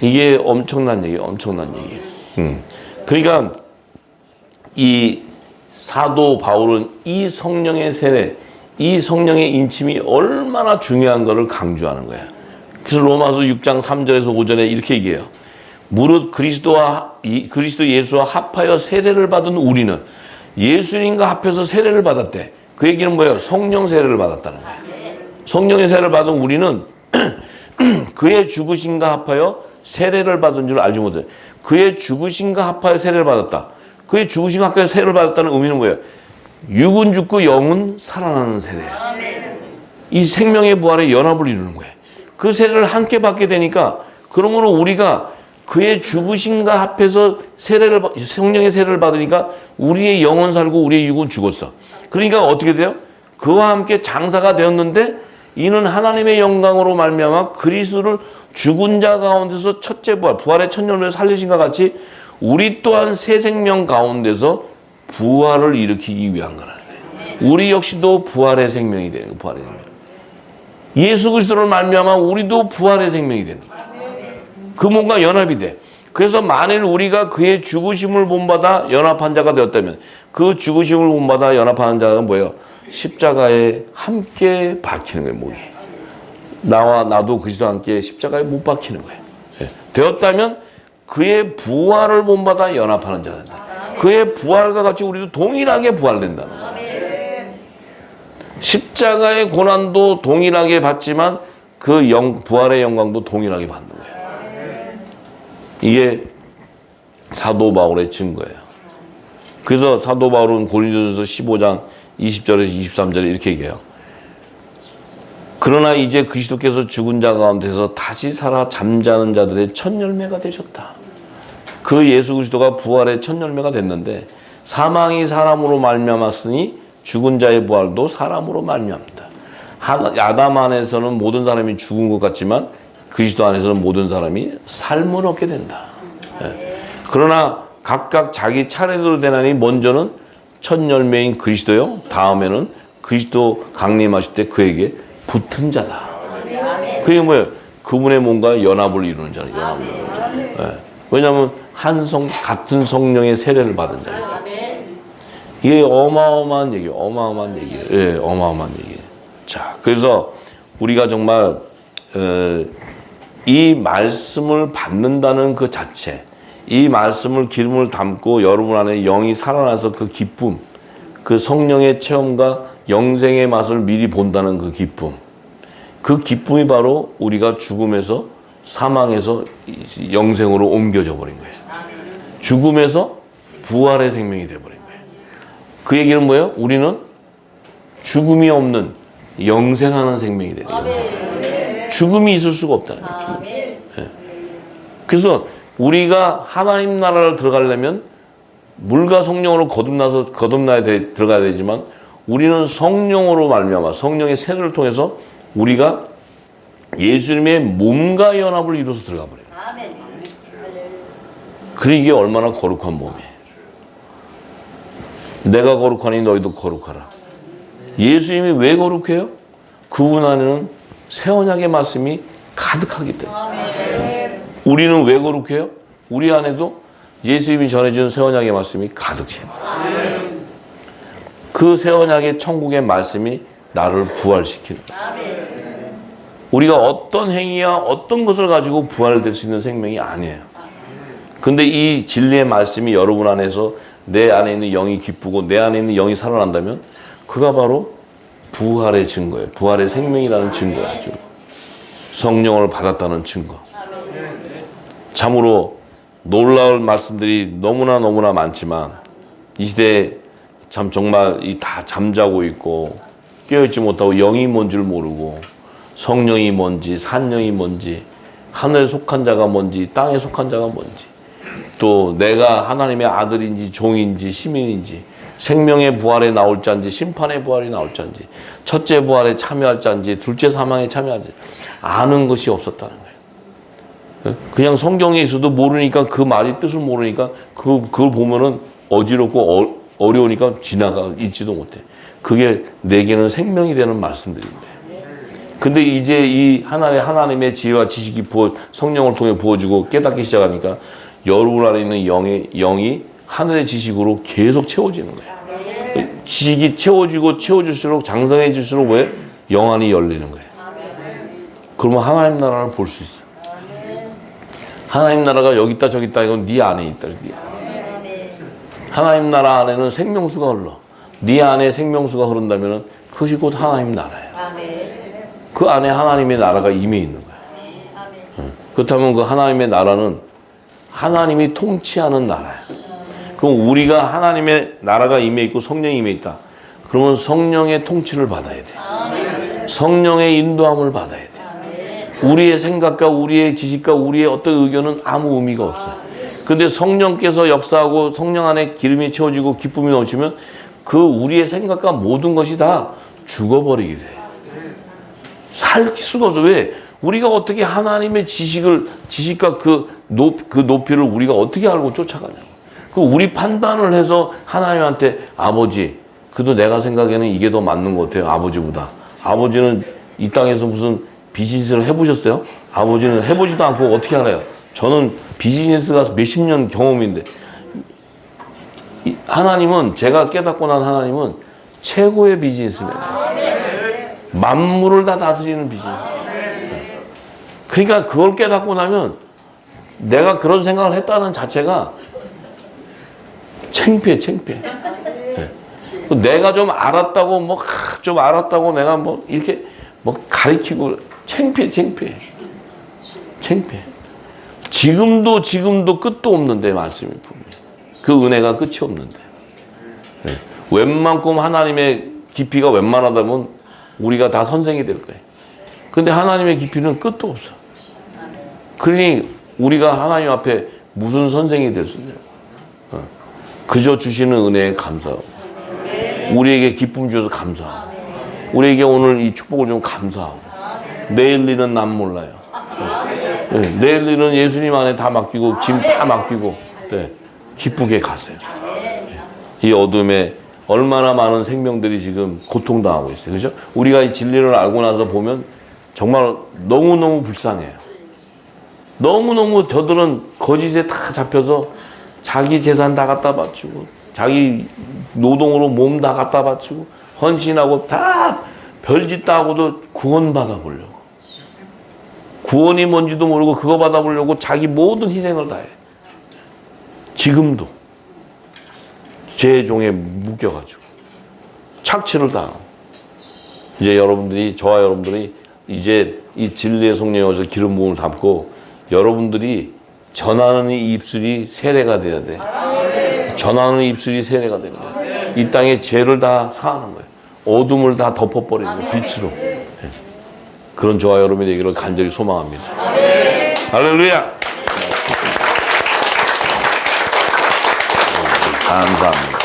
이게 엄청난 얘기예요. 엄청난 얘기예요. 그러니까 이 사도 바울은 이 성령의 세례, 이 성령의 인침이 얼마나 중요한 것을 강조하는 거예요. 그래서 로마서 6장 3절에서 5절에 이렇게 얘기해요. 무릇 그리스도 예수와 합하여 세례를 받은 우리는 예수님과 합해서 세례를 받았대. 그 얘기는 뭐예요? 성령 세례를 받았다는 거예요. 성령의 세례를 받은 우리는 그의 죽으심과 합하여 세례를 받은 줄 알지 못해. 그의 죽으심과 합하여 세례를 받았다. 그의 죽으심과 합하여 세례를 받았다는 의미는 뭐예요? 육은 죽고 영은 살아나는 세례예요. 이 생명의 부활의 연합을 이루는 거예요. 그 세례를 함께 받게 되니까 그러므로 우리가 그의 죽으심과 합해서 성령의 세례를 받으니까 우리의 영은 살고 우리의 육은 죽었어. 그러니까 어떻게 돼요? 그와 함께 장사가 되었는데 이는 하나님의 영광으로 말미암아 그리스도를 죽은 자 가운데서 첫째 부활의 첫 열매를 살리신과 같이 우리 또한 새 생명 가운데서 부활을 일으키기 위한 거라는 거예요. 우리 역시도 부활의 생명이 되는 거예요. 부활의 생명. 예수 그리스도를 말미암아 우리도 부활의 생명이 되는 거예요. 그 몸과 연합이 돼. 그래서 만일 우리가 그의 죽으심을 본받아 연합한 자가 되었다면 그 죽으심을 본받아 연합하는 자가 뭐예요? 십자가에 함께 박히는 거예요. 목이. 나와 나도 그리스도와 함께 십자가에 못 박히는 거예요. 네. 되었다면 그의 부활을 본받아 연합하는 자가 된다. 그의 부활과 같이 우리도 동일하게 부활된다는 거예요. 십자가의 고난도 동일하게 받지만 그 부활의 영광도 동일하게 받는 거예요. 이게 사도 바울의 증거예요. 그래서 사도 바울은 고린도전서 15장 20절에서 23절에 이렇게 얘기해요. 그러나 이제 그리스도께서 죽은 자 가운데서 다시 살아 잠자는 자들의 첫 열매가 되셨다. 그 예수 그리스도가 부활의 첫 열매가 됐는데 사망이 사람으로 말미암았으니 죽은 자의 부활도 사람으로 말미암다. 아담 안에서는 모든 사람이 죽은 것 같지만 그리스도 안에서는 모든 사람이 삶을 얻게 된다. 예. 그러나 각각 자기 차례대로 되나니 먼저는 첫 열매인 그리스도요. 다음에는 그리스도 강림하실 때 그에게 붙은 자다. 그게 뭐예요? 그분의 몸과 연합을 이루는 자는 연합을 이루는 자. 예. 왜냐하면 같은 성령의 세례를 받은 자니까. 이게 어마어마한 얘기예요. 어마어마한 얘기예요. 예, 어마어마한 얘기예요. 자, 그래서 우리가 정말 이 말씀을 받는다는 그 자체, 이 말씀을 기름을 담고 여러분 안에 영이 살아나서 그 기쁨, 그 성령의 체험과 영생의 맛을 미리 본다는 그 기쁨, 그 기쁨이 바로 우리가 죽음에서 사망에서 영생으로 옮겨져 버린 거예요. 죽음에서 부활의 생명이 되어버린 거예요. 그 얘기는 뭐예요? 우리는 죽음이 없는 영생하는 생명이 되는 거예요. 죽음이 있을 수가 없다는 거예요. 죽음. 네. 그래서 우리가 하나님 나라를 들어가려면 물과 성령으로 거듭나야 들어가야 되지만 우리는 성령으로 말미암아 성령의 세례를 통해서 우리가 예수님의 몸과 연합을 이루어서 들어가 버려요. 그래 이게 얼마나 거룩한 몸이에요. 내가 거룩하니 너희도 거룩하라. 예수님이 왜 거룩해요? 그분 안에는 새 언약의 말씀이 가득하기 때문에. 우리는 왜 거룩해요? 우리 안에도 예수님이 전해준 새 언약의 말씀이 가득 차 있다. 그 새 언약의 천국의 말씀이 나를 부활시키는 거예요. 우리가 어떤 행위야 어떤 것을 가지고 부활될 수 있는 생명이 아니에요. 근데 이 진리의 말씀이 여러분 안에서 내 안에 있는 영이 기쁘고 내 안에 있는 영이 살아난다면 그가 바로 부활의 증거예요. 부활의 생명이라는 증거예요. 성령을 받았다는 증거. 참으로 놀라울 말씀들이 너무나 많지만 이 시대에 참 정말 다 잠자고 있고 깨어있지 못하고 영이 뭔 줄 모르고 성령이 뭔지 산령이 뭔지 하늘에 속한 자가 뭔지 땅에 속한 자가 뭔지 또 내가 하나님의 아들인지 종인지 시민인지 생명의 부활에 나올 자인지 심판의 부활에 나올 자인지 첫째 부활에 참여할 자인지 둘째 사망에 참여할 자인지 아는 것이 없었다는 거예요. 그냥 성경에 있어도 모르니까 그 말이 뜻을 모르니까 그걸 보면은 어지럽고 어려우니까 지나가 있지도 못해. 그게 내게는 생명이 되는 말씀들인데. 근데 이제 이 하나님의 지혜와 지식이 성령을 통해 부어주고 깨닫기 시작하니까 여러분 안에 있는 영이 하늘의 지식으로 계속 채워지는 거예요. 지식이 채워질수록 장성해질수록 왜? 영안이 열리는 거예요. 그러면 하나님 나라를 볼 수 있어요. 하나님 나라가 여기 있다 저기 있다 이건 네 안에 있다. 하나님 나라 안에는 생명수가 흘러. 네 안에 생명수가 흐른다면 그것이 곧 하나님 나라예요. 그 안에 하나님의 나라가 임해 있는 거예요. 그렇다면 그 하나님의 나라는 하나님이 통치하는 나라야. 그럼 우리가 하나님의 나라가 임해 있고 성령이 임해 있다. 그러면 성령의 통치를 받아야 돼. 성령의 인도함을 받아야 돼. 우리의 생각과 우리의 지식과 우리의 어떤 의견은 아무 의미가 없어요. 근데 성령께서 역사하고 성령 안에 기름이 채워지고 기쁨이 넘치면 그 우리의 생각과 모든 것이 다 죽어버리게 돼. 살 수가 없어. 왜? 우리가 어떻게 하나님의 지식과 그 높이를 우리가 어떻게 알고 쫓아가냐고. 그 우리 판단을 해서 하나님한테 아버지, 그래도 내가 생각에는 이게 더 맞는 것 같아요. 아버지보다. 아버지는 이 땅에서 무슨 비즈니스를 해보셨어요? 아버지는 해보지도 않고 어떻게 알아요? 저는 비즈니스가 몇십 년 경험인데 하나님은 제가 깨닫고 난 하나님은 최고의 비즈니스맨. 만물을 다 다스리는 비즈니스맨. 그러니까 그걸 깨닫고 나면 내가 그런 생각을 했다는 자체가 창피해. 네. 내가 좀 알았다고 좀 알았다고 내가 이렇게 가리키고 창피해. 지금도 끝도 없는데 말씀이 분명히 그 은혜가 끝이 없는데 네. 웬만큼 하나님의 깊이가 웬만하다면 우리가 다 선생이 될 거예요. 근데 하나님의 깊이는 끝도 없어. 그러니 우리가 하나님 앞에 무슨 선생이 될 수 있냐고. 그저 주시는 은혜에 감사하고 우리에게 기쁨 주셔서 감사하고 우리에게 오늘 이 축복을 좀 감사하고 내일 일은 난 몰라요. 네. 내일 일은 예수님 안에 다 맡기고 짐 다 맡기고 네. 기쁘게 가세요. 네. 이 어둠에 얼마나 많은 생명들이 지금 고통당하고 있어요. 그죠? 우리가 이 진리를 알고 나서 보면 정말 너무너무 불쌍해요. 너무너무 저들은 거짓에 다 잡혀서 자기 재산 다 갖다 바치고 자기 노동으로 몸 다 갖다 바치고 헌신하고 다 별짓 다 하고도 구원 받아보려고. 구원이 뭔지도 모르고 그거 받아보려고 자기 모든 희생을 다해. 지금도 죄의 종에 묶여가지고 착취를 당하고. 이제 여러분들이 저와 여러분들이 이제 이 진리의 성령에서 기름 부음을 담고 여러분들이 전하는 이 입술이 세례가 돼야 돼. 전하는 입술이 세례가 됩니다. 이 땅에 죄를 다 사하는 거예요. 어둠을 다 덮어버리는 거예요. 빛으로. 그런 저와 여러분이 되기를 간절히 소망합니다. 할렐루야. 감사합니다.